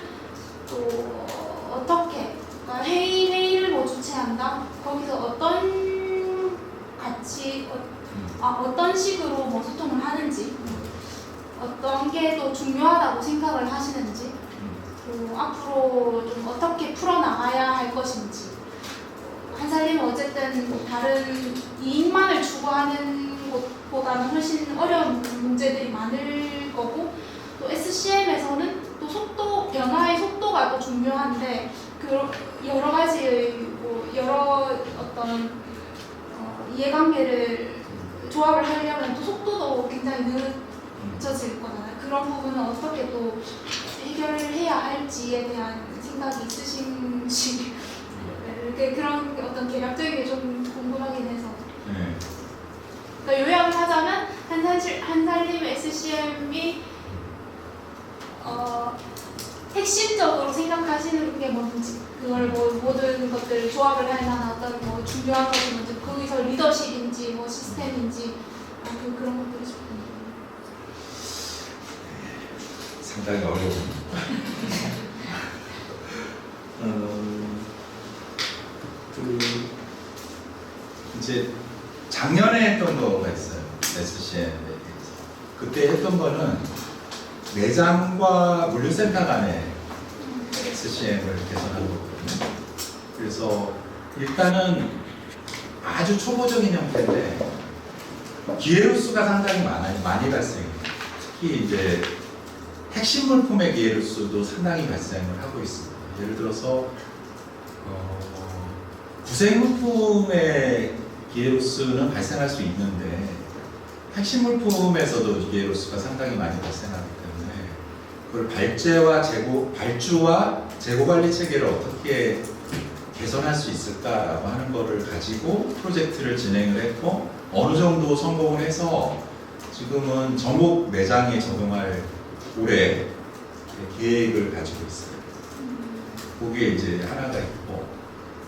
또 어떻게, 회의를 주최한다, 거기서 어떤 가치, 어떤 식으로 소통을 하는지, 어떤 게 또 중요하다고 생각을 하시는지, 또 앞으로 좀 어떻게 풀어나가야 할 것인지. 한살림은 어쨌든 다른 이익만을 추구하는 것보다는 훨씬 어려운 문제들이 많을 거고, 또 SCM에서는 또 속도, 변화의 속도가 또 중요한데, 그 여러 가지의 여러 어떤 이해관계를 조합을 하려면 또 속도도 굉장히 늦어질 거잖아요. 그런 부분은 어떻게 또 해결해야 할지에 대한 생각이 있으신지를 그런 어떤 계략적인 게 좀 궁금하긴 해서. 네. 그러니까 요약을 하자면 한살림 SCM이 핵심적으로 생각하시는 게 뭔지, 그걸 뭐 모든 것들을 조합을 할 만한 어떤 뭐 중요한 것이 뭔지, 거기서 리더십인지 뭐 시스템인지 그런 것들이 좀 궁금해요. 상당히 어려운. 이제 작년에 했던 거가 있어요. SCM에 대해서. 그때 했던 거는 매장과 물류센터 간의 SCM을 개선하는 거거든요. 그래서 일단은 아주 초보적인 형태인데 기회로 수가 상당히 많이 발생해요. 특히 이제 핵심 물품의 기회로 수도 상당히 발생을 하고 있습니다. 예를 들어서 구색 물품의 기회로 수는 발생할 수 있는데 핵심 물품에서도 기회로 수가 상당히 많이 발생하기 때문에 그걸 발주와 재고 관리 체계를 어떻게 개선할 수 있을까라고 하는 거를 가지고 프로젝트를 진행을 했고 어느 정도 성공을 해서 지금은 전국 매장에 적용할 올해 계획을 가지고 있어요. 그게 이제 하나가 있고,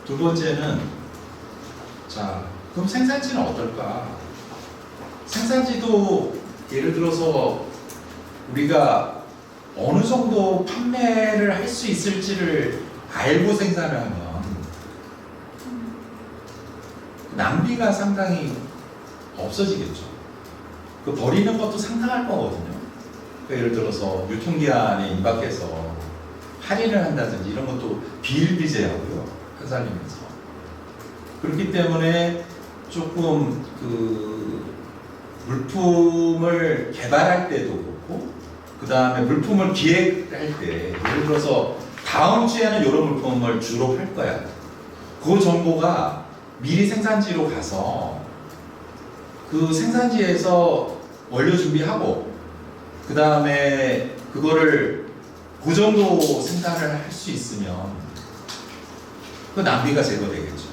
두 번째는 자 그럼 생산지는 어떨까? 생산지도 예를 들어서 우리가 어느 정도 판매를 할 수 있을지를 알고 생산을 하면 낭비가 상당히 없어지겠죠. 그 버리는 것도 상당할 거거든요. 그러니까 예를 들어서 유통기한에 임박해서 할인을 한다든지 이런 것도 비일비재하고요. 한살림에서. 그렇기 때문에 조금 그 물품을 개발할 때도 그렇고 그 다음에 물품을 기획할 때 예를 들어서 다음 주에는 이런 물품을 주로 팔 거야. 그 정보가 미리 생산지로 가서 그 생산지에서 원료 준비하고 그 다음에 그거를 그 정도 생산을 할 수 있으면 그 낭비가 제거되겠죠.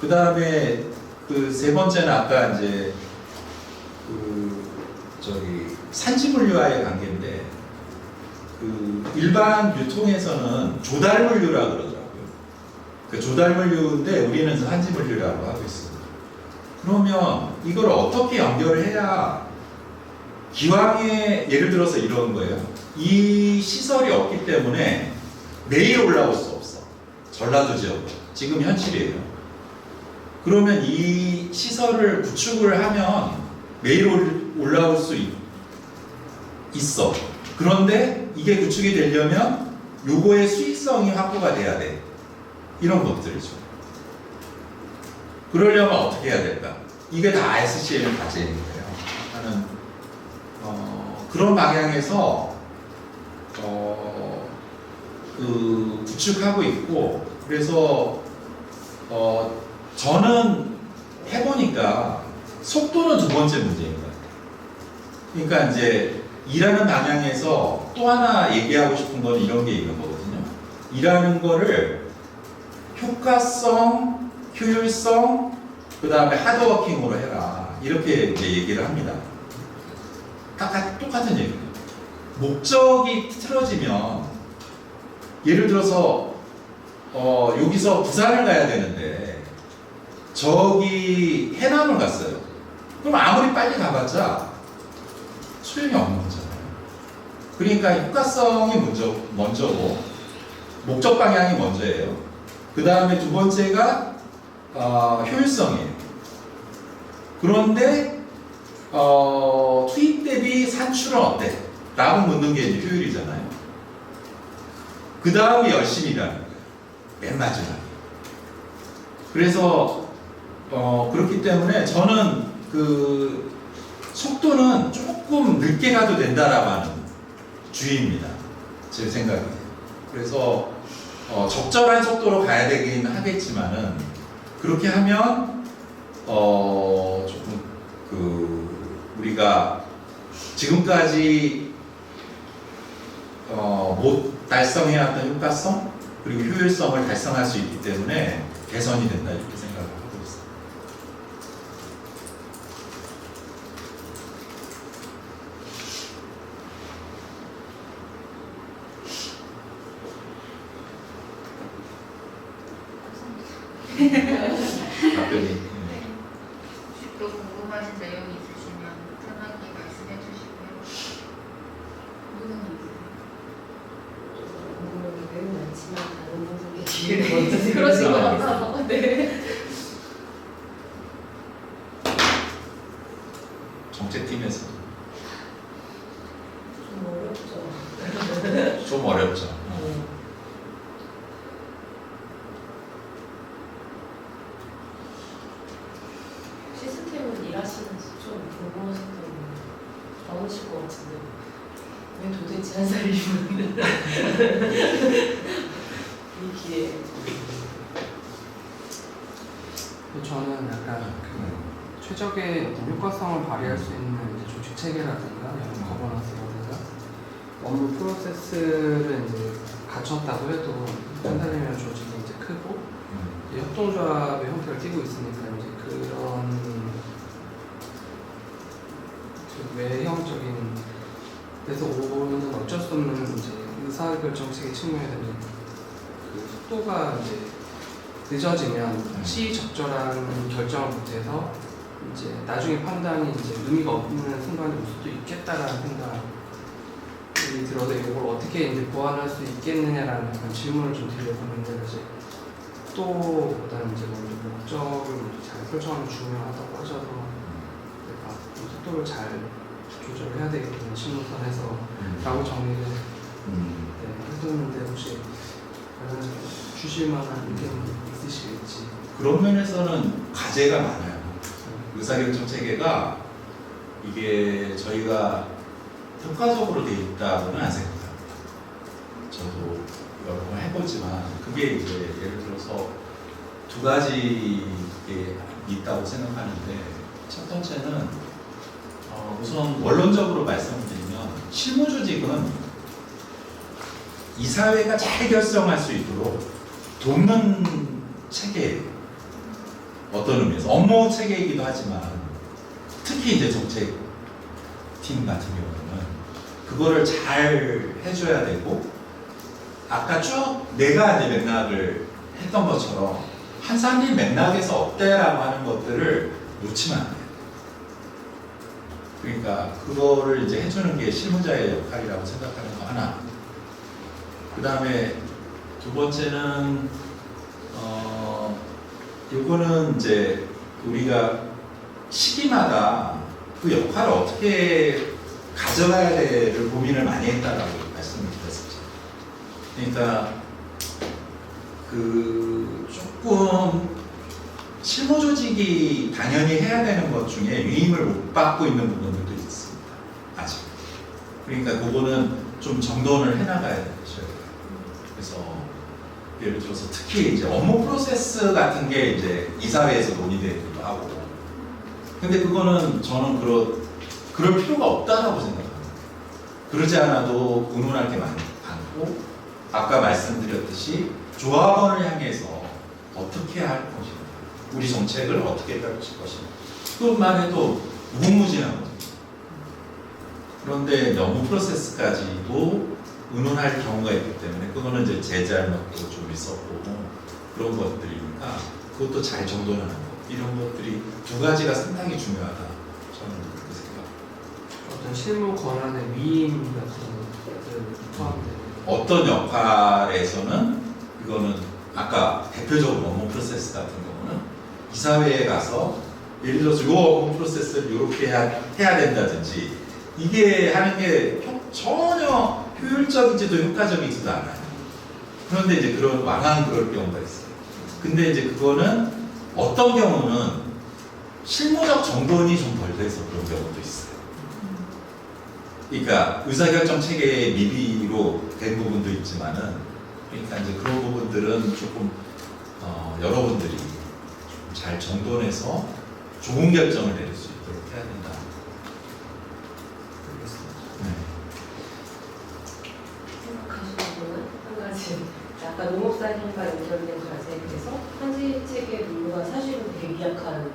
그 다음에 그 세 번째는 아까 이제 산지 물류와의 관계인데 그 일반 유통에서는 조달 물류라 그러더라고요. 그 조달 물류인데 우리는 산지 물류라고 하고 있습니다. 그러면 이걸 어떻게 연결을 해야 기왕에 예를 들어서 이런 거예요. 이 시설이 없기 때문에 매일 올라올 수 없어. 전라도 지역 지금 현실이에요. 그러면 이 시설을 구축을 하면 매일 올라올 수 있어. 그런데 이게 구축이 되려면 요거의 수익성이 확보가 돼야 돼. 이런 것들이죠. 그러려면 어떻게 해야 될까? 이게 다 SCM 과제인 거예요. 하는 그런 방향에서 그 구축하고 있고 그래서 저는 해보니까 속도는 두 번째 문제인 것 같아요. 그러니까 이제 일하는 방향에서 또 하나 얘기하고 싶은 건 이런 게 있는 거거든요. 일하는 거를 효과성, 효율성, 그 다음에 하드워킹으로 해라. 이렇게 이제 얘기를 합니다. 똑같은 얘기예요. 목적이 틀어지면 예를 들어서 여기서 부산을 가야 되는데 저기 해남을 갔어요. 그럼 아무리 빨리 가봤자 소용이 없는 거잖아요. 그러니까 효과성이 먼저고 목적 방향이 먼저예요. 그 다음에 두 번째가 효율성이에요. 그런데 투입 대비 산출은 어때? 라고 묻는 게 이제 효율이잖아요. 그 다음에 열심히 일하는 거예요. 맨 마지막에. 그래서 그렇기 때문에 저는 그 속도는 조금 늦게 가도 된다라고 하는 주의입니다. 제 생각에. 그래서 적절한 속도로 가야 되긴 하겠지만은 그렇게 하면 조금 우리가 지금까지 못 달성해왔던 효과성 그리고 효율성을 달성할 수 있기 때문에 개선이 된다 이렇게 생각을 하고 있어요. 답변이. 또 궁금하신 내용이 있으시면 편하게 말씀해 주시고요. 궁금한 게 매우 많지만 다른 분들께 기회를 먼저 드리는 그러신 것 걸로 같아서. 네. 정책팀에서 좀 어렵죠. 좀 어렵죠. 시스템을 일하시면서 좀 궁금하셨던 게 많으실 것 같은데 왜 도대체 한살이면 이 기회에 저는 약간 그 최적의 어떤 효과성을 발휘할 수 있는 이제 조직 체계라든가 거버넌스라든가 업무 프로세스를 이제 갖췄다고 해도 한달이면 조직이 이제 크고 이제 협동조합의 형태를 띠고 있으니까 이제 그런 그 외형적인 데서 오는 어쩔 수 없는 이제 의사결정체계 측면에서 이제 그 속도가 이제 늦어지면 시적절한 결정을 못해서 이제 나중에 판단이 이제 의미가 없는 순간이 올 수도 있겠다라는 생각이 들어서 이걸 어떻게 이제 보완할 수 있겠느냐라는 약간 질문을 좀 드려보는데 사실 속도보다는 이제 먼저 목적을 먼저 잘 설정하는 게 중요하다고 하셔서 내가 속도를 잘 조절해야 되겠구나 실무선에서 라고 정리를 해뒀는데 혹시 주실 만한 의견 있으시겠지? 그런 면에서는 과제가 많아요. 의사결정 체계가 이게 저희가 효과적으로 돼 있다고는 안 생각합니다. 저도 여러 번 해보지만 그게 이제 예를 들어서 두 가지 게 있다고 생각하는데 첫 번째는 우선 원론적으로 말씀을 드리면 실무조직은 이사회가 잘 결정할 수 있도록 돕는 체계예요. 어떤 의미에서 업무 체계이기도 하지만 특히 이제 정책팀 같은 경우는 그거를 잘 해줘야 되고 아까 쭉 내가 이제 맥락을 했던 것처럼 한산리 맥락에서 어때라고 하는 것들을 놓치면 안 돼요. 그러니까 그거를 이제 해주는 게 실무자의 역할이라고 생각하는 거 하나. 그 다음에 두 번째는 요거는 이제 우리가 시기마다 그 역할을 어떻게 가져가야 될를 고민을 많이 했다라고 말씀을 드렸었죠. 그러니까 그 조금 실무 조직이 당연히 해야 되는 것 중에 위임을 못 받고 있는 부분들도 있습니다. 아직. 그러니까 그거는 좀 정돈을 해나가야 되셔야 돼요. 그래서 예를 들어서 특히 이제 업무 프로세스 같은 게 이제 이사회에서 논의되기도 하고. 근데 그거는 저는 그럴 필요가 없다라고 생각합니다. 그러지 않아도 의논할 게 많고, 아까 말씀드렸듯이 조합원을 향해서 어떻게 할 것인가, 우리 정책을 어떻게 펼칠 것인가, 그것만 해도 무궁무진한 거죠. 그런데 업무 프로세스까지도 의논할 경우가 있기 때문에 그거는 이제 제 잘못도 좀 있었고 그런 것들이니까 그것도 잘 정돈하는 것, 이런 것들이 두 가지가 상당히 중요하다. 저는 그렇게 생각합니다. 어떤 실무 권한의 위임 같은 것들 포함되는 어떤 역할에서는 이거는 아까 대표적으로 업무 프로세스 같은 경우는 이사회에 가서 예를 들어서 이 업무 프로세스를 이렇게 해야 된다든지 이게 하는 게 전혀 효율적이지도 효과적이지도 않아요. 그런데 이제 그런 왕왕 그럴 경우가 있어요. 근데 이제 그거는 어떤 경우는 실무적 정돈이 좀 덜 돼서 그런 경우도 있어요. 그러니까 의사결정 체계의 미비로 된 부분도 있지만은, 그러니까 이제 그런 부분들은 조금 여러분들이 좀 잘 정돈해서 좋은 결정을 내릴 수 있도록 해야 된다. 알겠습니다. 네. 생각하시는 거는 한 가지 아까 농업 한산인과 연결된 과제에서 현지 체계 문구가 사실은 되게 미약한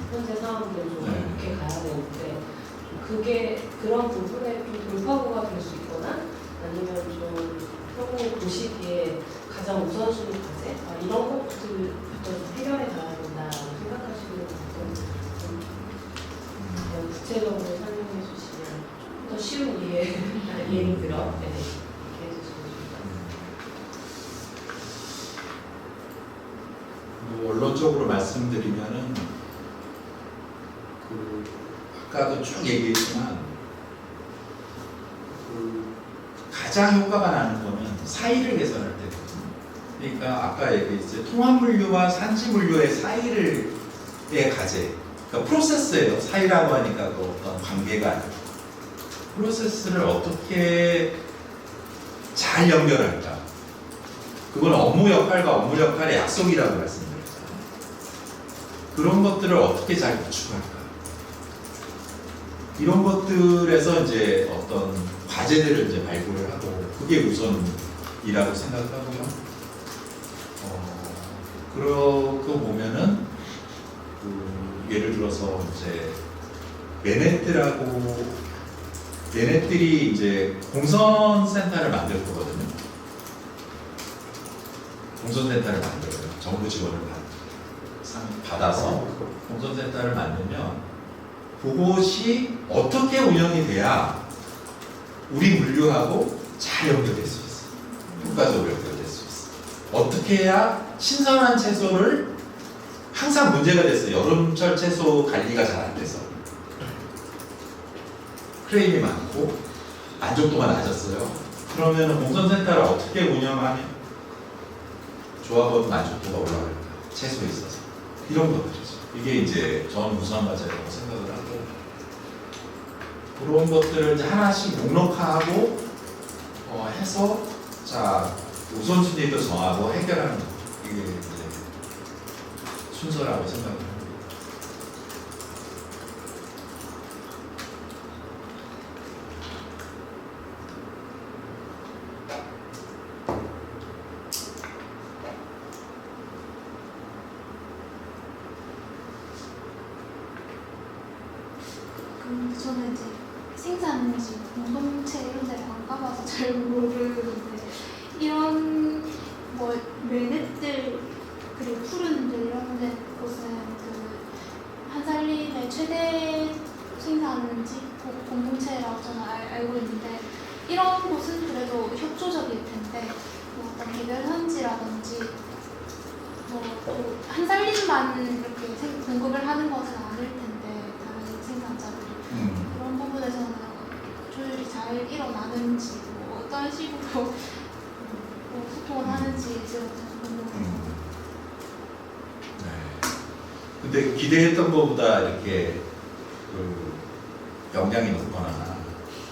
현재 상황들 좀 네. 이렇게 가야 되는데 그게 그런 부분에 좀 돌파구가 될 수 있거나 아니면 좀 형님 보시기에 가장 우선순위 과제 이런 것들부터 좀 해결해 가야 된다고 생각하시는 부분 좀 구체적으로 설명해 주시면 좀 더 쉬운 예를 들어 네, 이렇게 해주시면 좋을 것 같아요. 뭐 원론적으로 말씀드리면은 그 아까도 쭉 얘기했지만 그 가장 효과가 나는 거는 사이를 개선할 때거든요. 그러니까 아까 얘기했죠. 통합물류와 산지물류의 사이의 과제. 그러니까 프로세스예요. 사이라고 하니까 그 어떤 관계가 아니고 프로세스를 어떻게 잘 연결할까. 그건 업무 역할과 업무 역할의 약속이라고 말씀드렸잖아요. 그런 것들을 어떻게 잘 구축할까. 이런 것들에서 이제 어떤 과제들을 이제 발굴을 하고 그게 우선이라고 생각하고요. 그러고 보면은 예를 들어서 이제 얘네들이 이제 공선센터를 만들 거거든요. 공선센터를 만들어요. 정부 지원을 받아서 공선센터를 만들면 그것이 어떻게 운영이 돼야 우리 물류하고 잘 연결될 수 있어. 효과적으로 연결될 수 있어. 어떻게 해야 신선한 채소를 항상 문제가 됐어요. 여름철 채소 관리가 잘 안 돼서 크레임이 많고 만족도가 낮았어요. 그러면 공선센터를 어떻게 운영하면 조합원 만족도가 올라갈까? 채소에 있어서 이런 것들이죠. 이게 이제 저는 우선 과제라고 생각을 하고 그런 것들을 이제 하나씩 목록화하고 해서 자 우선순위도 정하고 해결하는 거. 이게 이제 순서라고 생각을 합니다. 저는 이제 생산지 공동체 이런 데를 안 가봐서 잘 모르는데 이런 뭐 멜넷들 그리고 푸른들 이런 데 곳은 그 한살림의 최대 생산지 공동체라고 저는 알고 있는데 이런 곳은 그래도 협조적일 텐데 뭐 어떤 개별 현지라든지 뭐 한살림만 이렇게 공급을 하는 것은 아닐 텐데 다른 생산자들이 그런 부분에서는 조율이 잘 일어나는지 뭐 어떤 식으로 뭐 소통을 하는지 지금 궁금해요. 네. 근데 기대했던 것보다 이렇게 그 영향이 높거나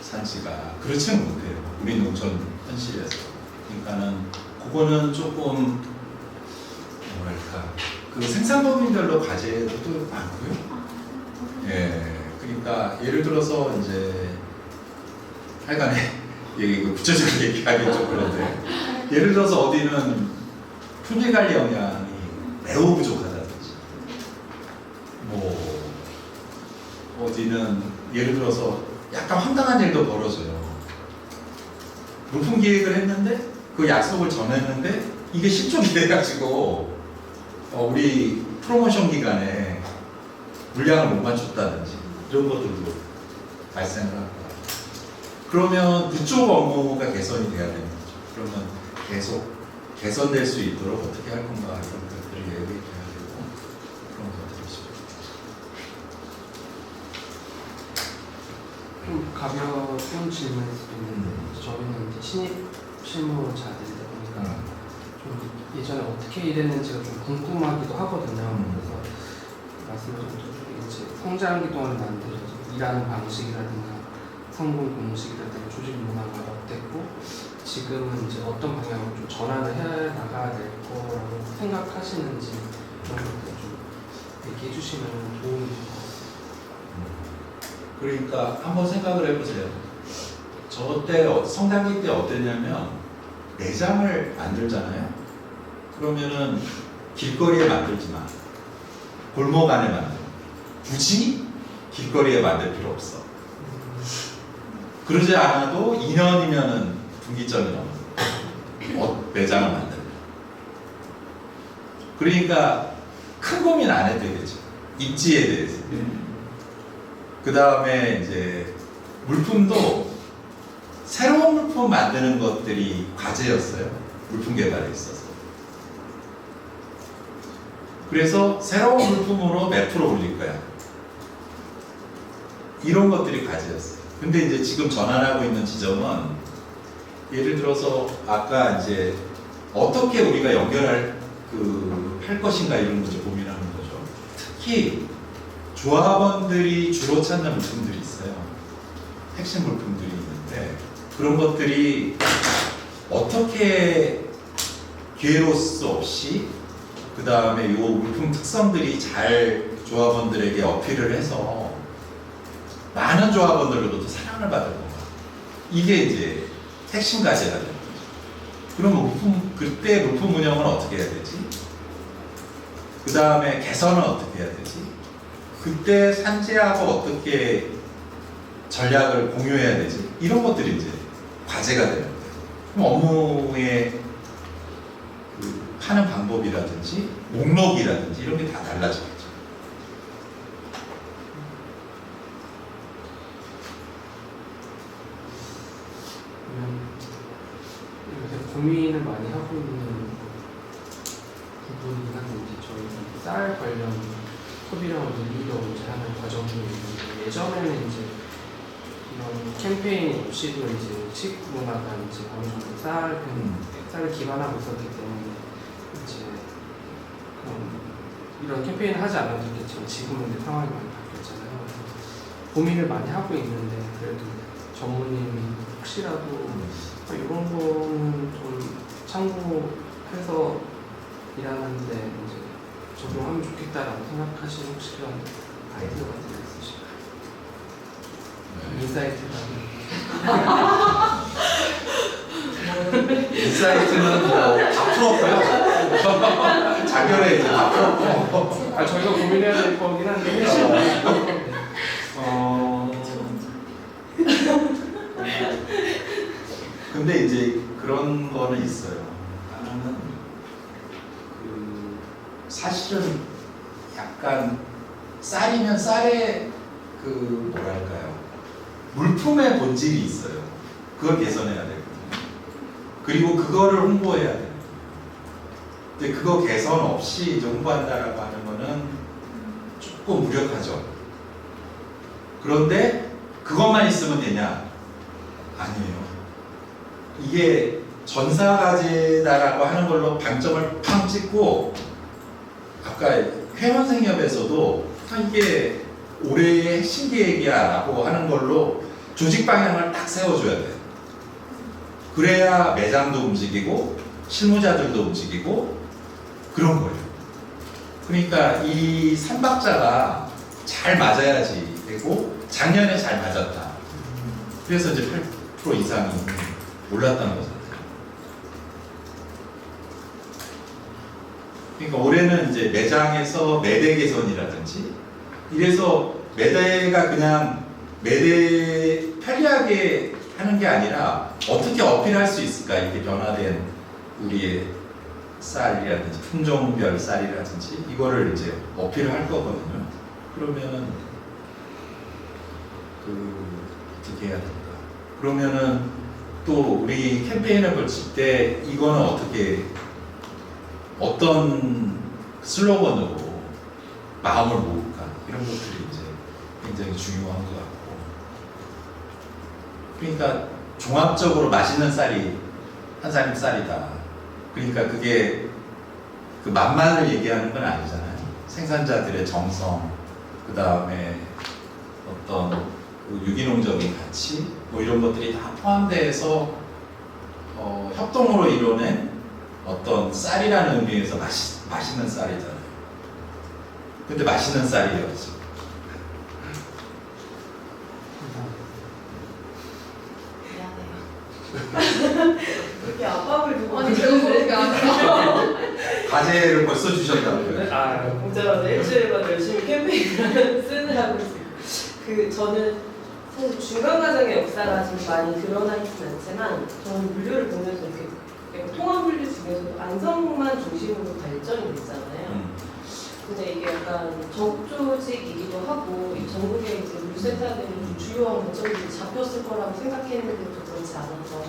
산지가 그렇지는 못해요. 우리 농촌 현실에서. 그러니까는 그거는 조금 뭐랄까 그 생산법인별로 과제도 많고요. 예. 그러니까 예를 들어서 이제 하여간에 구체적으로 얘기하기 좀 그런데 예를 들어서 어디는 품질관리 역량이 매우 부족하다든지 뭐 어디는 예를 들어서 약간 황당한 일도 벌어져요. 높은 기획을 했는데 그 약속을 전했는데 이게 실종이 돼가지고 우리 프로모션 기간에 물량을 못 맞췄다든지 이런 것들도 발생을 하고 그러면 그쪽 업무가 개선이 돼야 되는 거죠. 그러면 계속 개선될 수 있도록 어떻게 할 건가 이런 것들을 얘기해야 되고 그런 것들이죠. 좀 가벼운 질문일 수도 있는데 저희는 이제 신입 실무자들이다 보니까 좀 예전에 어떻게 일했는지가 좀 궁금하기도 하거든요. 그래서 말씀하신 이제 성장 기동을 만들어서 일하는 방식이라든가 성공 공식이라든가 조직 문화가 어땠고 지금은 이제 어떤 방향으로 좀 전환을 해 나가야 될 거라고 생각하시는지 그런 것들 좀 얘기해 주시면 도움이 될 것 같습니다. 그러니까 한번 생각을 해보세요. 저 때 성장기 때 어땠냐면 내장을 만들잖아요. 그러면은 길거리에 만들지 마. 골목 안에 만들. 굳이 길거리에 만들 필요 없어. 그러지 않아도 2년이면은 분기점이 넘어. 매장을 만들면. 그러니까 큰 고민 안 해도 되겠죠. 입지에 대해서. 그 다음에 이제 물품도 새로운 물품 만드는 것들이 과제였어요. 물품 개발에 있어서. 그래서 새로운 물품으로 몇 프로 올릴 거야. 이런 것들이 과제였어요. 근데 이제 지금 전환하고 있는 지점은 예를 들어서 아까 이제 어떻게 우리가 연결할 할 것인가 이런 것을 고민하는 거죠. 특히 조합원들이 주로 찾는 물품들이 있어요. 핵심 물품들이 있는데 그런 것들이 어떻게 기회로스 없이 그 다음에 이 물품 특성들이 잘 조합원들에게 어필을 해서 많은 조합원들로부터 사랑을 받을 건가. 이게 이제 핵심 과제가 되는 거죠. 그럼 그때 물품 운영은 어떻게 해야 되지? 그 다음에 개선은 어떻게 해야 되지? 그때 산지하고 어떻게 전략을 공유해야 되지? 이런 것들이 이제 과제가 되는 거예요. 그럼 업무의 하는 방법이라든지 목록이라든지 이런 게 다 달라지겠죠. 요새 고민을 많이 하고 있는 부분이긴 한데 이제 저희 쌀 관련 소비량을 늘리려고 이제 하는 과정이 있는데 예전에는 이제 이런 캠페인 없이도 이제 식문화가 이제 어느 정도 쌀을 기반하고 있었기 때문에 이제 이런 캠페인을 하지 않아도 되겠지만 지금은 이제 상황이 많이 바뀌었잖아요. 그래서 고민을 많이 하고 있는데 그래도 전무님이 혹시라도 이런 거는 좀 참고해서 일하는데 이제 적용하면 좋겠다라고 생각하시는 혹시 그런 아이디어 같은 거 있으실까요? 인사이트는 다 풀었고요. 자결에 이제 다 풀었고. 저희가 고민해야 될 거긴 한데 근데 이제 그런 거는 있어요. 하나는 사실은 약간 쌀이면 쌀의 뭐랄까요, 물품의 본질이 있어요. 그걸 개선해야 되거든요. 그리고 그거를 홍보해야 돼요. 근데 그거 개선 없이 이제 홍보한다라고 하는 거는 조금 무력하죠. 그런데 그것만 있으면 되냐? 아니에요. 이게 전사과제다라고 하는 걸로 방점을 팡 찍고, 아까 회원생협에서도 이게 올해의 핵심 계획이야 라고 하는 걸로 조직 방향을 딱 세워줘야 돼요. 그래야 매장도 움직이고 실무자들도 움직이고 그런 거예요. 그러니까 이 3박자가 잘 맞아야지 되고, 작년에 잘 맞았다. 그래서 이제 8% 이상이 올랐다는 거잖아요. 그러니까 올해는 이제 매장에서 매대 개선이라든지, 이래서 매대가 그냥 매대 편리하게 하는 게 아니라 어떻게 어필할 수 있을까, 이렇게 변화된 우리의 쌀이라든지 품종별 쌀이라든지 이거를 이제 어필을 할 거거든요. 그러면은 어떻게 해야 될까? 그러면은 또 우리 캠페인을 걸칠 때 이거는 어떤 슬로건으로 마음을 모을까, 이런 것들이 이제 굉장히 중요한 것 같고, 그러니까 종합적으로 맛있는 쌀이 한사님 쌀이다. 그러니까 그게 그 맛만을 얘기하는 건 아니잖아요. 생산자들의 정성, 그 다음에 어떤 유기농적인 가치, 뭐 이런 것들이 다 포함돼서 협동으로 이뤄낸 어떤 쌀이라는 의미에서 맛있는 쌀이잖아요. 근데 맛있는 쌀이에요, 지금. 미안해요. 그렇게 압박을 두고 아니 제가 그렇게 안 해요. 과제를 벌써 주셨다고요? 공짜로 일주일마다 열심히 캠페인을 쓰느라고 저는 사실 중간 과정의 역사가 지금 많이 드러나 있지는 않지만 저는 물류를 보면서 이렇게 약간 통합 물류 중에서도 안성만 중심으로 발전이 됐잖아요. 근데 이게 약간 적조직이기도 하고 이 전국에 이제 물센터들이 좀 주요한 거점들이 잡혔을 거라고 생각했는데도 그렇지 않아서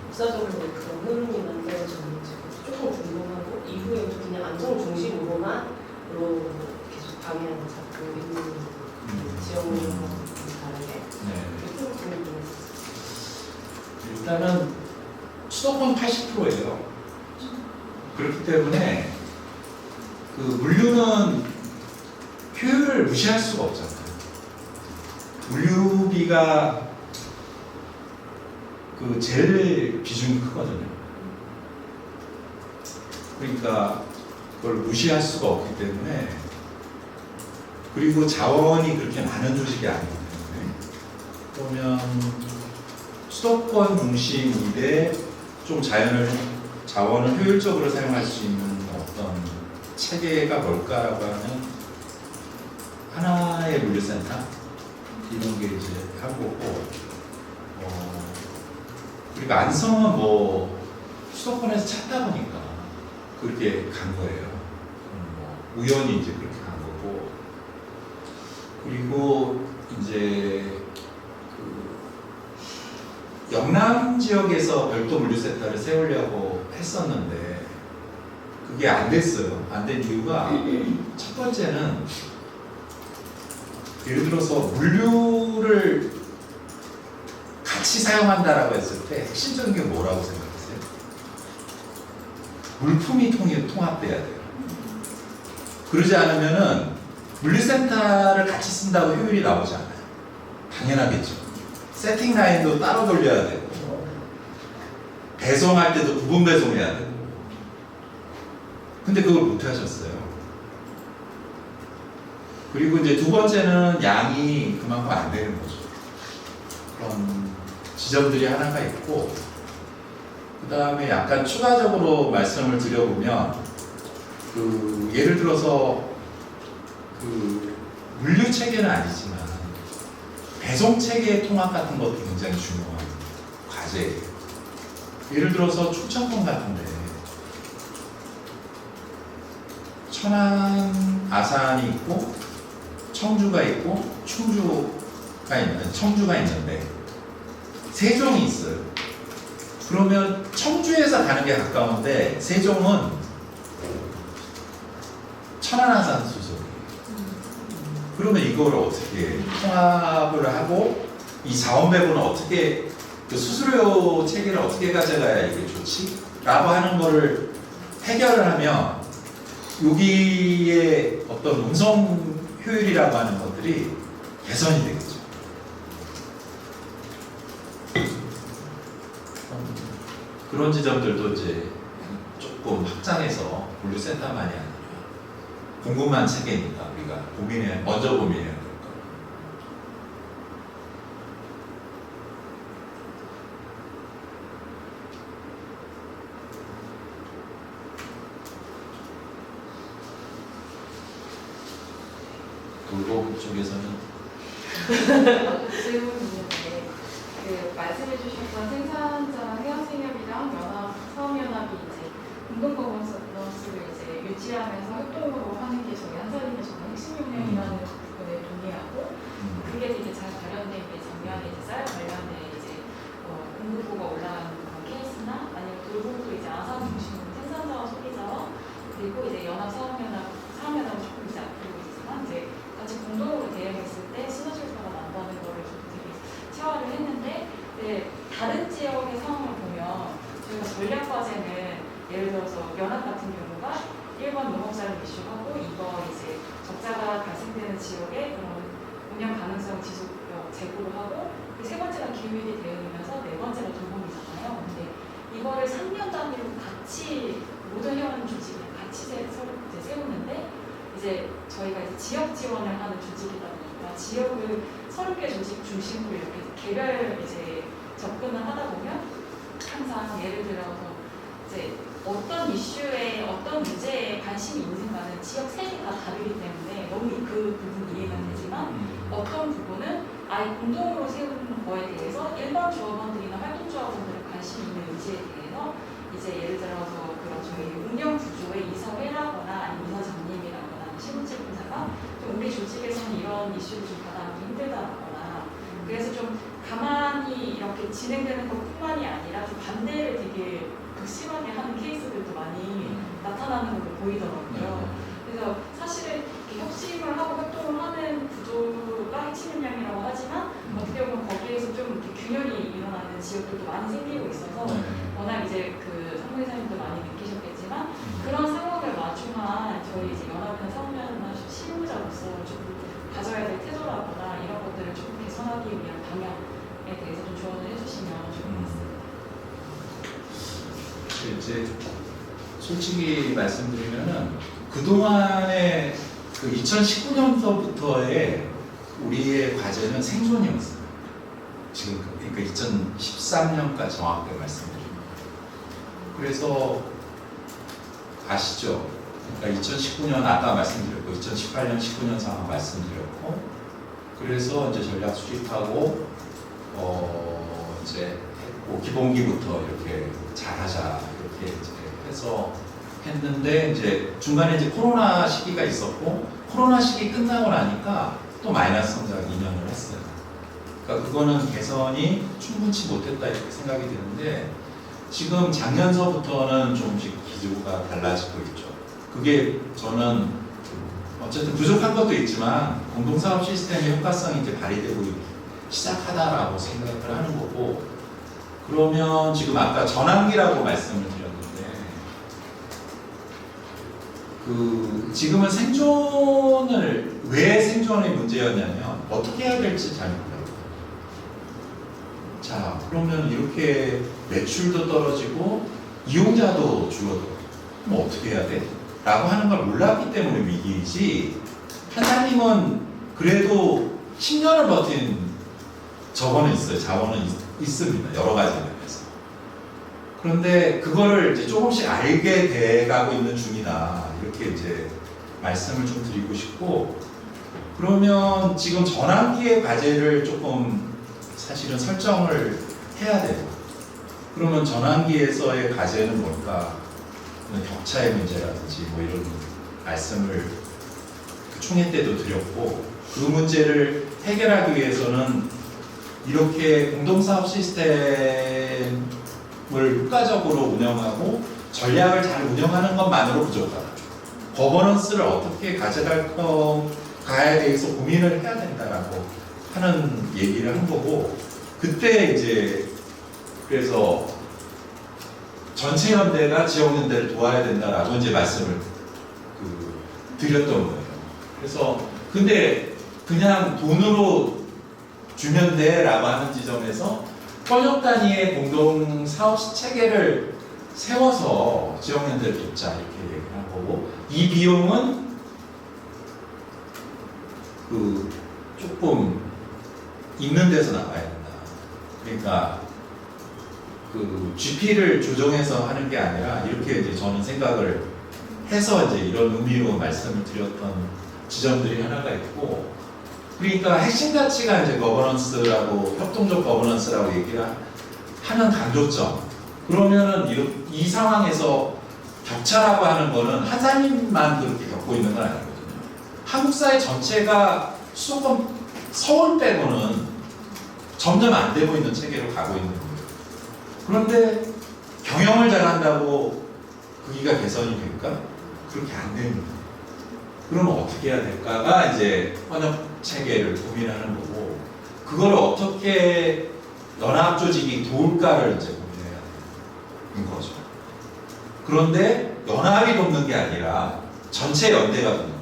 역사적으로 그런 흐름이 만들어졌는지 조금 궁금하고 이후에 그냥 안성 중심으로만으로 계속 방향을 잡고 있는 지역으로 다르게 네. 조금 궁금했어요. 일단은 수도권 80%예요. 그렇기 때문에 그 물류는 효율을 무시할 수가 없잖아요. 물류비가 그 제일 비중이 크거든요. 그러니까 그걸 무시할 수가 없기 때문에, 그리고 자원이 그렇게 많은 조직이 아니기 때문에, 그러면 수도권 중심인데 좀 자원을 효율적으로 사용할 수 있는 어떤 체계가 뭘까라고 하는 하나의 물류센터 이런 게 이제 한 거고, 그리고 안성은 뭐 수도권에서 찾다 보니까 그렇게 간 거예요. 우연히 이제 그렇게 간 거고, 그리고 이제 그 영남 지역에서 별도 물류센터를 세우려고 했었는데 그게 안 됐어요. 안 된 이유가 첫 번째는 예를 들어서 물류를 같이 사용한다라고 했을 때 핵심적인 게 뭐라고 생각하세요? 물품이 통합돼야 돼요. 그러지 않으면은 물류센터를 같이 쓴다고 효율이 나오지 않아요. 당연하겠죠. 세팅 라인도 따로 돌려야 되고, 배송할 때도 구분 배송해야 되고. 근데 그걸 못 하셨어요. 그리고 이제 두 번째는 양이 그만큼 안 되는 거죠. 그런 지점들이 하나가 있고, 그 다음에 약간 추가적으로 말씀을 드려보면, 예를 들어서 물류 체계는 아니지만 배송 체계의 통합 같은 것도 굉장히 중요한 과제예요. 예를 들어서 충청권 같은데 천안, 아산이 있고 청주가 있고 청주가 있는데 세종이 있어요. 그러면 청주에서 가는 게 가까운데 세종은 천안, 아산 수속이에요. 그러면 이걸 어떻게 통합을 하고 이 자원 배분을 어떻게, 그 수수료 체계를 어떻게 가져가야 이게 좋지? 라고 하는 거를 해결을 하면 여기에 어떤 운송 효율이라고 하는 것들이 개선이 되겠죠. 그런 지점들도 이제 조금 확장해서 물류센터만이 아니라 궁금한 체계니까 우리가 먼저 고민해야 될 거. 돌고 쪽에서는 질문 있는데, 말씀해 주셨던 생산자 해양생협이랑 사업연합이 이제 공동거버넌스를 이제 유지하면서 협동으로 하는 게 저희 한사님의 정말 핵심 역량이라는 부분에 동의하고, 그게 되게 잘 관련된 게 작년에 이제 쌀 관련해 이제 공급부가 올라가는 그런 케이스나 아니면 돌봄도 이제 아산 중심으로 생산자와 소비자와 그리고 이제 사업연합은 조금 이제 앞으로 있지만 이제 같이 공동으로 대응했을 때 시너지 효과가 난다는 거를 좀 되게 체화를 했는데, 다른 지역의 상황을 보면 저희가 전략 과제는 예를 들어서 연합 같은 경우가 1번 농업자를 이슈하고 2번 이제 적자가 발생되는 지역의 그런 운영 가능성 지속력 제고를 하고, 세 번째가 기후위기 대응이면서 네 번째가 돌봄이잖아요. 근데 이거를 3년 단위로 같이 모든 회원 조직을 같이 세우는데, 이제 저희가 이제 지역 지원을 하는 조직이다 보니까 지역을 30개 조직 중심으로 이렇게 개별 이제 접근을 하다 보면 항상 예를 들어서 이제 어떤 이슈에 어떤 문제에 관심이 있는가는 지역 색이 다 다르기 때문에 너무 그 부분 이해가 되지만 어떤 부분은 아예 공동으로 세우는 거에 대해서 일반 조합원들이나 활동조합원들의 관심이 있는 의지에 대해서 이제 예를 들어서 그런 저희 운영 구조의 이사회라거나 아니면 이사장님이라거나 실무집행사가 좀 우리 조직에서는 이런 이슈를 좀 받아가기 힘들다거나 그래서 좀 가만히 이렇게 진행되는 것뿐만이 아니라 좀 반대를 되게 극심하게 하는 케이스들도 많이 나타나는 걸로 보이더라고요. 그래서 사실은 이렇게 협심을 하고 활동을 하는 구조가 핵심 역량이라고 하지만 어떻게 보면 거기에서 좀 이렇게 균열이 일어나는 지역들도 많이 생기고 있어서 워낙 이제 그 상무이사님도 많이 느끼셨겠지만 그런 상황을 마주한 저희 이제 연합이나 사업연합 실무자로서 좀 가져야 될 태도라거나 이런 것들을 좀 개선하기 위한 방향에 대해서 좀 조언을 해주시면 좋을 것 같습니다. 이제 솔직히 말씀드리면은 그동안에 그 2019년도부터의 우리의 과제는 생존이었어요. 지금 그러니까 2013년까지 정확하게 말씀드립니다. 그래서 아시죠? 그러니까 2019년 아까 말씀드렸고 2018년 19년 상황 말씀드렸고 그래서 이제 전략 수립하고 이제 기본기부터 이렇게 잘하자 이렇게 이제 해서 했는데 이제 중간에 이제 코로나 시기가 있었고 코로나 시기 끝나고 나니까 또 마이너스 성장 2년을 했어요. 그러니까 그거는 개선이 충분치 못했다 이렇게 생각이 드는데 지금 작년서부터는 조금씩 기조가 달라지고 있죠. 그게 저는 어쨌든 부족한 것도 있지만 공동사업 시스템의 효과성이 이제 발휘되고 시작하다라고 생각을 하는 거고 그러면 지금 아까 전환기라고 말씀을 드렸는데 그 지금은 생존을 왜 생존의 문제였냐면 어떻게 해야 될지 잘 몰라요. 자 그러면 이렇게 매출도 떨어지고 이용자도 줄어들어. 그럼 어떻게 해야 돼? 라고 하는 걸 몰랐기 때문에 위기이지 한사님은 그래도 10년을 버틴 저거는 있어요. 자원은 있습니다. 여러 가지 면에서. 그런데 그거를 이제 조금씩 알게 돼가고 있는 중이다. 이렇게 이제 말씀을 좀 드리고 싶고 그러면 지금 전환기의 과제를 조금 사실은 설정을 해야 돼요. 그러면 전환기에서의 과제는 뭘까? 격차의 문제라든지 뭐 이런 말씀을 총회 때도 드렸고 그 문제를 해결하기 위해서는 이렇게 공동사업 시스템을 효과적으로 운영하고 전략을 잘 운영하는 것만으로 부족하다. 거버넌스를 어떻게 가져가야 대해서 고민을 해야 된다라고 하는 얘기를 한 거고 그때 이제 그래서 전체 연대가 지역 연대를 도와야 된다라고 이제 말씀을 드렸던 거예요. 그래서 근데 그냥 돈으로 주면 돼라고 하는 지점에서 번역 단위의 공동 사업 체계를 세워서 지역 연대를 돕자 이렇게 얘기를 한 거고 이 비용은 조금 있는 데서 나와야 된다. 그러니까 GP를 조정해서 하는 게 아니라 이렇게 이제 저는 생각을 해서 이제 이런 의미로 말씀을 드렸던 지점들이 하나가 있고 그러니까 핵심 가치가 이제 거버넌스라고 협동적 거버넌스라고 얘기를 하는 강조점 그러면은 이 상황에서 격차라고 하는 거는 한사님만 그렇게 겪고 있는 건 아니거든요. 한국 사회 전체가 수도권 서울 빼고는 점점 안 되고 있는 체계로 가고 있는 거예요. 그런데 경영을 잘한다고 거기가 개선이 될까? 그렇게 안 됩니다. 그러면 어떻게 해야 될까가 이제 헌업 체계를 고민하는 거고 그걸 어떻게 연합 조직이 도울까를 이제 고민해야 되는 거죠. 그런데 연합이 돕는 게 아니라 전체 연대가 돕는 거예요.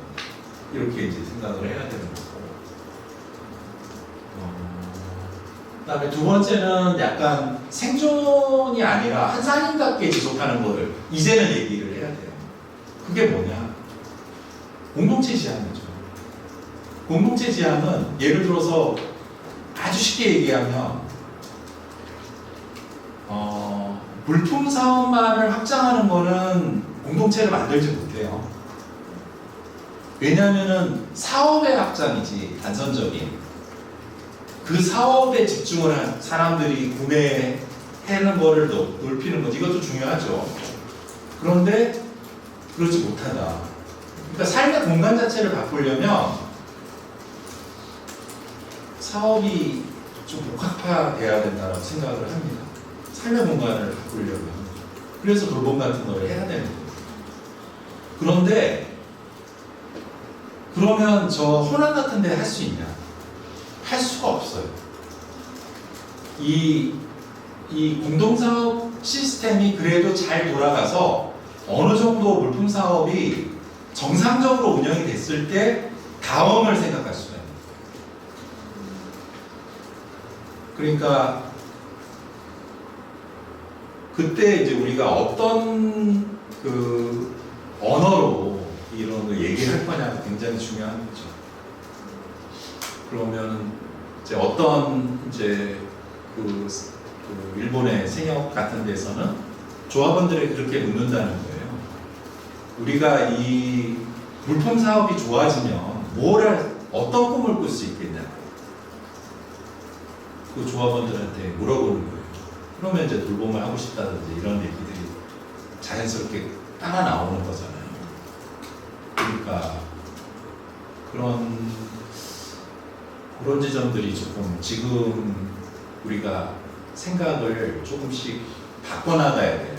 이렇게 이제 생각을 해야 되는 거고 그다음에 두 번째는 약간 생존이 아니라 한사님답게 지속하는 거를 이제는 얘기를 해야 돼요. 그게 뭐냐? 공동체 지향이죠. 공동체 지향은 예를 들어서 아주 쉽게 얘기하면 물품 사업만을 확장하는 거는 공동체를 만들지 못해요. 왜냐하면은 사업의 확장이지 단선적인 그 사업에 집중을 한 사람들이 구매하는 거를 넓히는 것 이것도 중요하죠. 그런데 그렇지 못하다. 그러니까 삶의 공간 자체를 바꾸려면 사업이 좀 복합화돼야 된다고 생각을 합니다. 삶의 공간을 바꾸려면. 그래서 돌봄 같은 걸 해야 되는 거예요. 그런데 그러면 저 호남 같은 데 할 수 있냐? 할 수가 없어요. 이 공동사업 시스템이 그래도 잘 돌아가서 어느 정도 물품 사업이 정상적으로 운영이 됐을 때 다음을 생각할 수가 있는 거예요. 그러니까 그때 이제 우리가 어떤 그 언어로 이런 거 얘기를 할 거냐가 굉장히 중요한 거죠. 그러면 이제 어떤 이제 그 일본의 생협 같은 데서는 조합원들이 그렇게 묻는다는 거예요. 우리가 이 물품 사업이 좋아지면 어떤 꿈을 꿀 수 있겠냐. 그 조합원들한테 물어보는 거예요. 그러면 이제 돌봄을 하고 싶다든지 이런 얘기들이 자연스럽게 따라 나오는 거잖아요. 그러니까 그런 지점들이 조금 지금 우리가 생각을 조금씩 바꿔나가야 돼요.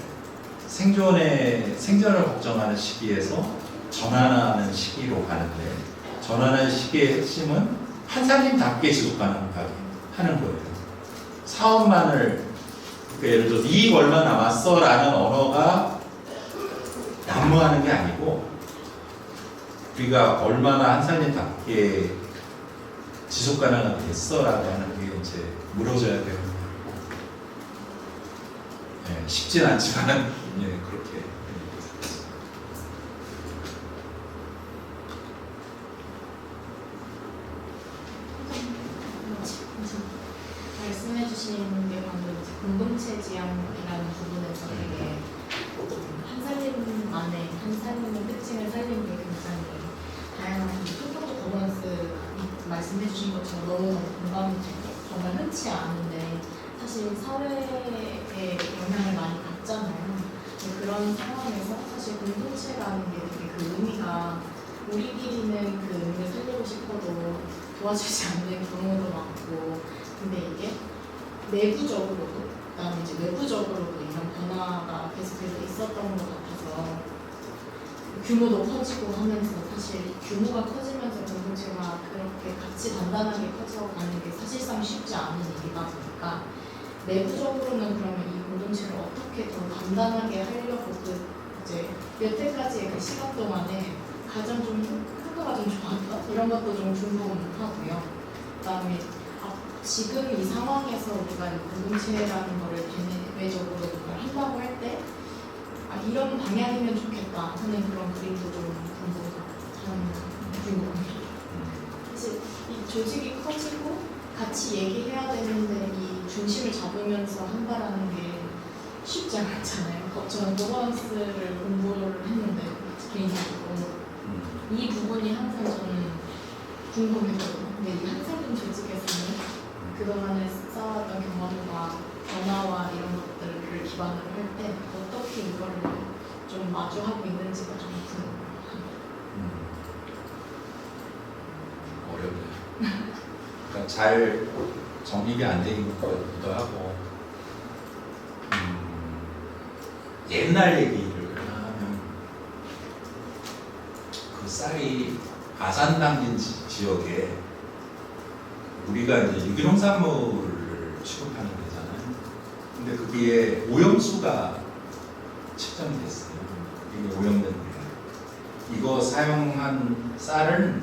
생존을 걱정하는 시기에서 전환하는 시기로 가는데 전환하는 시기의 핵심은 한살림답게 지속 가능하게 하는 거예요. 사업만을 그러니까 예를 들어서 이익 얼마 남았어 라는 언어가 난무하는 게 아니고 우리가 얼마나 한살림답게 지속 가능하게 됐어 라고 하는 게 이제 물어줘야 되는 거예요. 네, 쉽진 않지만 그렇게 말씀해주신 게 방금 이제 공동체 지향이라는 부분에서 되게 한살림만의 한살림의 특징을 살린 게 굉장히 다양한 토토도 거버넌스 말씀해주신 것처럼 너무너무 공감이 되고 정말 흔치 않은데 사실 사회에 영향을 많이 받잖아요. 그런 상황에서 사실 공동체라는 게 되게 그 의미가 우리끼리는 그 의미를 살리고 싶어도 도와주지 않는 경우도 많고 근데 이게 내부적으로도 그다음에 이제 외부적으로도 이런 변화가 계속해서 있었던 것 같아서 규모도 커지고 하면서 사실 규모가 커지면서 공동체가 그렇게 같이 단단하게 커져가는 게 사실상 쉽지 않은 일이다 보니까 내부적으로는 그러면 이 공동체를 어떻게 더 단단하게 하려고 이제 여태까지의 그 시간 동안에 가장 좀 효과가 좀 좋았던 이런 것도 좀 궁금하고요. 그다음에 지금 이 상황에서 우리가 이 공동체라는 거를 대외적으로 뭔가 한다고 할 때 이런 방향이면 좋겠다 하는 그런 그림도 좀 궁금합니다. 사실 이 조직이 커지고 같이 얘기해야 되는데 이 중심을 잡으면서 한다라는 게 쉽지 않잖아요. 저는 거버넌스를 공부를 했는데 개인적으로 이 부분이 항상 저는 궁금했거든요. 근데 이 한살림 조직에서는 그동안에 쌓아왔던 경험과 변화와 이런 것들을 기반으로 할 때 어떻게 이거를 좀 마주하고 있는지가 좀 궁금해요. 어렵네요. 그러니까 잘 정립이 안 돼 있는 것도 하고 옛날 얘기를 하면 그 쌀이 아산 당진 지역에 우리가 이제 유기농산물을 취급하는 데잖아요. 근데 그게 오염수가 측정이 됐어요. 이게 오염된 거예요. 이거 사용한 쌀은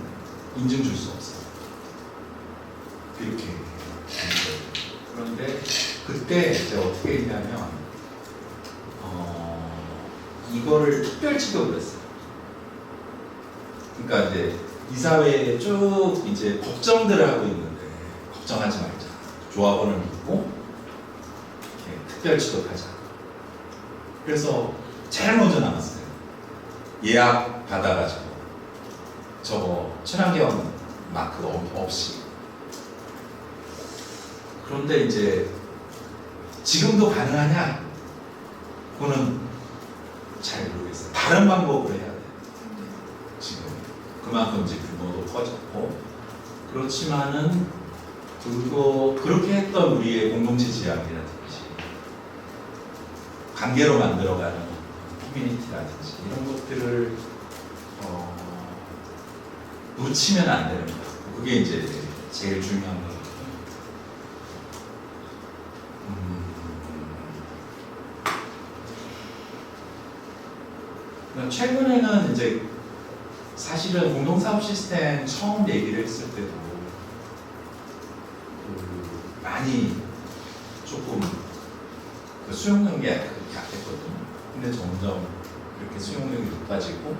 인증 줄 수 없어요. 이렇게. 그런데 그때 이제 어떻게 했냐면 이거를 특별 취급을 했어요. 그러니까 이제 이사회에 쭉 이제 걱정들을 하고 있는데 걱정하지 말자. 조합원을 믿고 이렇게 특별 취급하자. 그래서 제일 먼저 나갔어요. 예약 받아가지고 저거 친환경 마크 없이. 그런데 이제 지금도 가능하냐? 그거는 잘 모르겠어요. 다른 방법으로 해야 돼요. 지금 그만큼 이제 규모도 커졌고 그렇지만은 그렇게 했던 우리의 공동체 지향이라든지 관계로 만들어가는 커뮤니티라든지 이런 것들을 놓치면 안 되는 거예요. 그게 이제 제일 중요한 거거든요. 최근에는 이제 사실은 공동사업 시스템 처음 얘기를 했을 때도 많이 조금 수용력이 약했거든요. 근데 점점 이렇게 수용력이 높아지고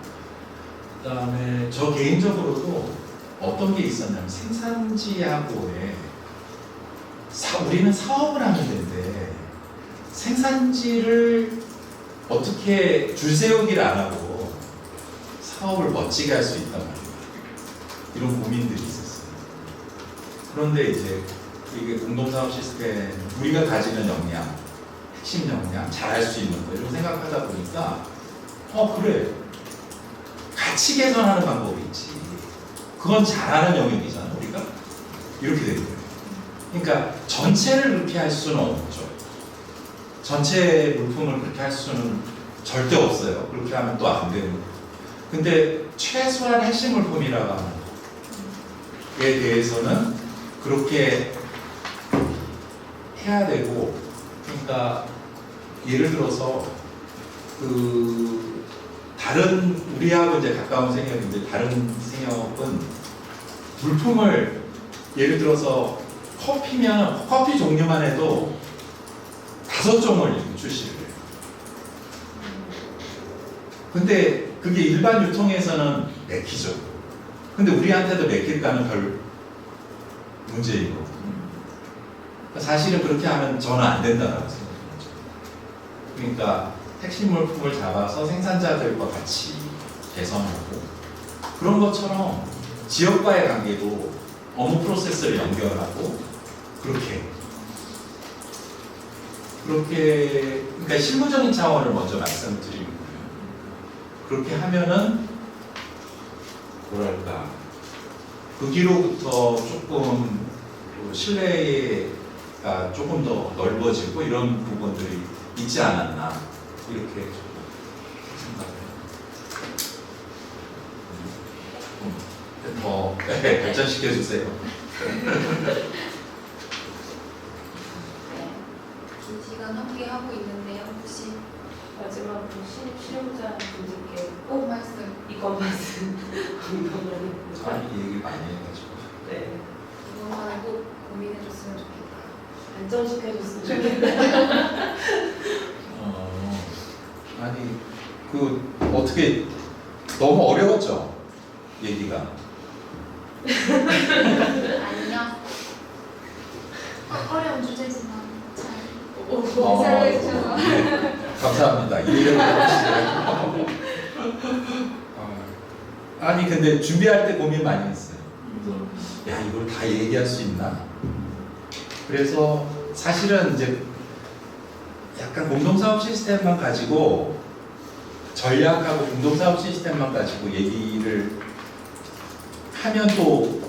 그 다음에 저 개인적으로도 어떤 게 있었냐면 생산지하고의 우리는 사업을 하는 데인데 생산지를 어떻게 줄 세우기를 안 하고 사업을 멋지게 할 수 있단 말이에요. 이런 고민들이 있었어요. 그런데 이제 이게 공동사업 시스템 우리가 가지는 역량, 핵심 역량, 잘할 수 있는 거 이런 생각하다 보니까 그래 같이 개선하는 방법이 있지. 그건 잘하는 영역이잖아 우리가. 이렇게 된 거예요. 그러니까 전체를 그렇게 할 수는 없죠. 전체 물품을 그렇게 할 수는 절대 없어요. 그렇게 하면 또 안 되는 거예요. 근데 최소한 핵심 물품이라고 하는 거에 대해서는 그렇게 해야 되고, 그러니까 예를 들어서 다른 우리하고 이제 가까운 생협인데 다른 생협은 물품을 예를 들어서 커피면 커피 종류만 해도 5종을 이렇게 출시를 해요. 근데 그게 일반 유통에서는 맥히죠. 근데 우리한테도 맥힐까는 별 문제인 거거든요. 사실은 그렇게 하면 저는 안 된다라고 생각합니다. 그러니까 핵심 물품을 잡아서 생산자들과 같이 개선하고 그런 것처럼 지역과의 관계도 업무 프로세스를 연결하고 그렇게 그러니까 실무적인 차원을 먼저 말씀드리는 거예요. 그렇게 하면은 뭐랄까 그 뒤로부터 조금 신뢰가 조금 더 넓어지고 이런 부분들이 있지 않았나 이렇게 생각해요. 더 발전시켜 주세요. 긴 시간 함께 하고 있는데요. 혹시 마지막으로 실험자분들께 말씀. 이것 말씀 잘 얘기 많이 해가지고. 네, 이거만 꼭 고민해줬으면 좋겠다. 발전시켜줬으면 좋겠다. 아니 어떻게 너무 어려웠죠 얘기가. 아니요. 어려운 주제지만 잘 어, 설명해 주셔서 네. 감사합니다. 이해를 해주시고요. 아니 근데 준비할 때 고민 많이 했어요. 야 이걸 다 얘기할 수 있나? 그래서 사실은 이제 약간 공동사업 시스템만 가지고 전략하고 공동사업 시스템만 가지고 얘기를 하면 또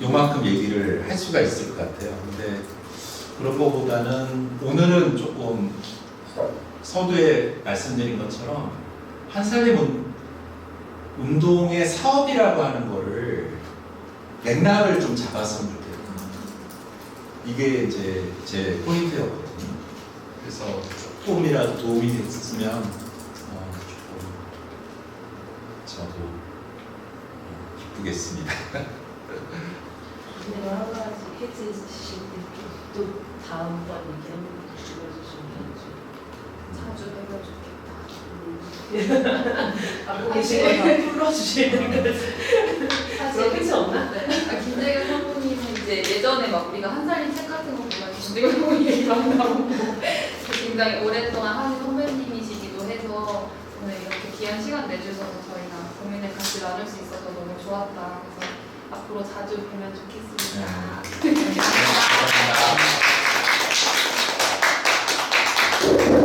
요만큼 얘기를 할 수가 있을 것 같아요. 근데 그런 거보다는 오늘은 조금 서두에 말씀드린 것처럼 한살림 운동의 사업이라고 하는 거를 맥락을 좀 잡았으면 좋겠다. 이게 이제 제 포인트였거든요. 그래서 조금이라도 도움이 됐으면 조금 저도 기쁘겠습니다. 근데 한 가지 해주실 때또 다음번 얘기 한번 들려주시면 자주 배워 좋겠다. 갖고 계신 거다 풀어주시는 거지. 그런 끝이 없나? 김재경 사모님은 이제 예전에 막 우리가 한살림 책 같은 거 보면 김재경 사모님 얘기 많이 나오고 굉장히 오랫동안 하는 선배님이시기도 그래서 오늘 이렇게 귀한 시간 내주셔서 저희랑 고민을 같이 나눌 수 있어서 너무 좋았다. 그래서 앞으로 자주 뵈면 좋겠습니다. 감사합니다.